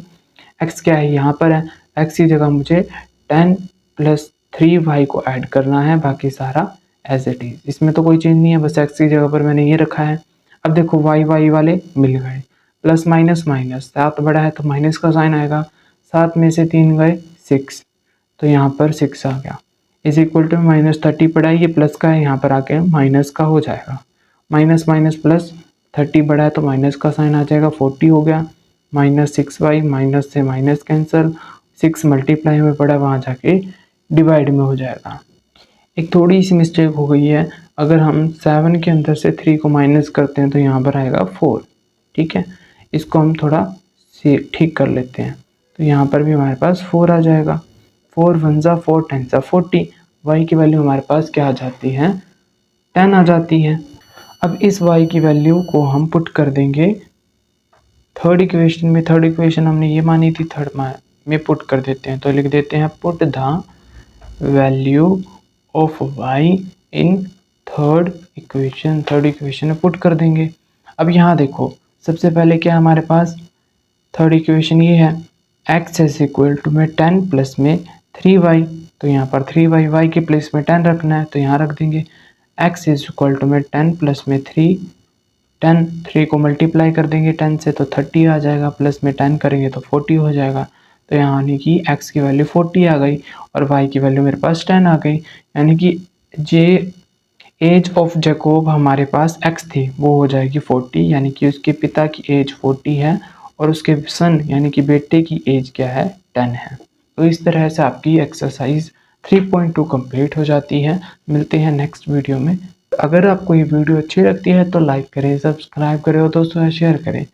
x क्या है यहाँ पर है, x की जगह मुझे 10 प्लस 3y को ऐड करना है, बाकी सारा एज इट इज, इसमें तो कोई चेंज नहीं है, बस x की जगह पर मैंने ये रखा है। अब देखो y वाले मिल गए, प्लस माइनस माइनस, 7 बड़ा है तो माइनस का साइन आएगा, 7 में से 3 गए 6, तो यहाँ पर 6 आ गया, इज इक्वल टू -30 पड़ा है, ये प्लस का है, यहाँ पर आके माइनस का हो जाएगा, माइनस माइनस प्लस 30 बड़ा है तो माइनस का साइन आ जाएगा, 40 हो गया, -6y, माइनस से माइनस कैंसिल, 6 मल्टीप्लाई में पड़ा वहाँ जाके डिवाइड में हो जाएगा। एक थोड़ी सी मिस्टेक हो गई है, अगर हम 7 के अंदर से 3 को माइनस करते हैं तो यहाँ पर आएगा 4, ठीक है, इसको हम थोड़ा से ठीक कर लेते हैं। तो यहाँ पर भी हमारे पास 4 आ जाएगा। 4 वन ज़ा 4 10 ज़ा 40। y की वैल्यू हमारे पास क्या आ जाती है, 10 आ जाती है। अब इस y की वैल्यू को हम पुट कर देंगे थर्ड इक्वेशन में। थर्ड इक्वेशन हमने ये मानी थी, थर्ड में पुट कर देते हैं। तो लिख देते हैं put the value of y in third equation. Third equation में पुट कर देंगे। अब यहाँ देखो, सबसे पहले क्या हमारे पास थर्ड इक्वेशन ये है, x इज इक्वल टू में 10 प्लस में 3y। तो यहाँ पर 3y, y के प्लेस में 10 रखना है तो यहाँ रख देंगे। x इज इक्वल टू में 10 प्लस में 3, 10 3 को मल्टीप्लाई कर देंगे 10 से तो 30 आ जाएगा, प्लस में 10 करेंगे तो 40 हो जाएगा। तो यहाँ यानी कि x की वैल्यू 40 आ गई और y की वैल्यू मेरे पास 10 आ गई। यानी कि जे एज ऑफ जैकोब हमारे पास x थी वो हो जाएगी 40, यानी कि उसके पिता की एज 40 है और उसके सन यानी कि बेटे की एज क्या है, 10 है। तो इस तरह से आपकी एक्सरसाइज 3.2 कंप्लीट हो जाती है। मिलते हैं नेक्स्ट वीडियो में। अगर आपको ये वीडियो अच्छी लगती है तो लाइक करें, सब्सक्राइब करें और दोस्तों शेयर करें।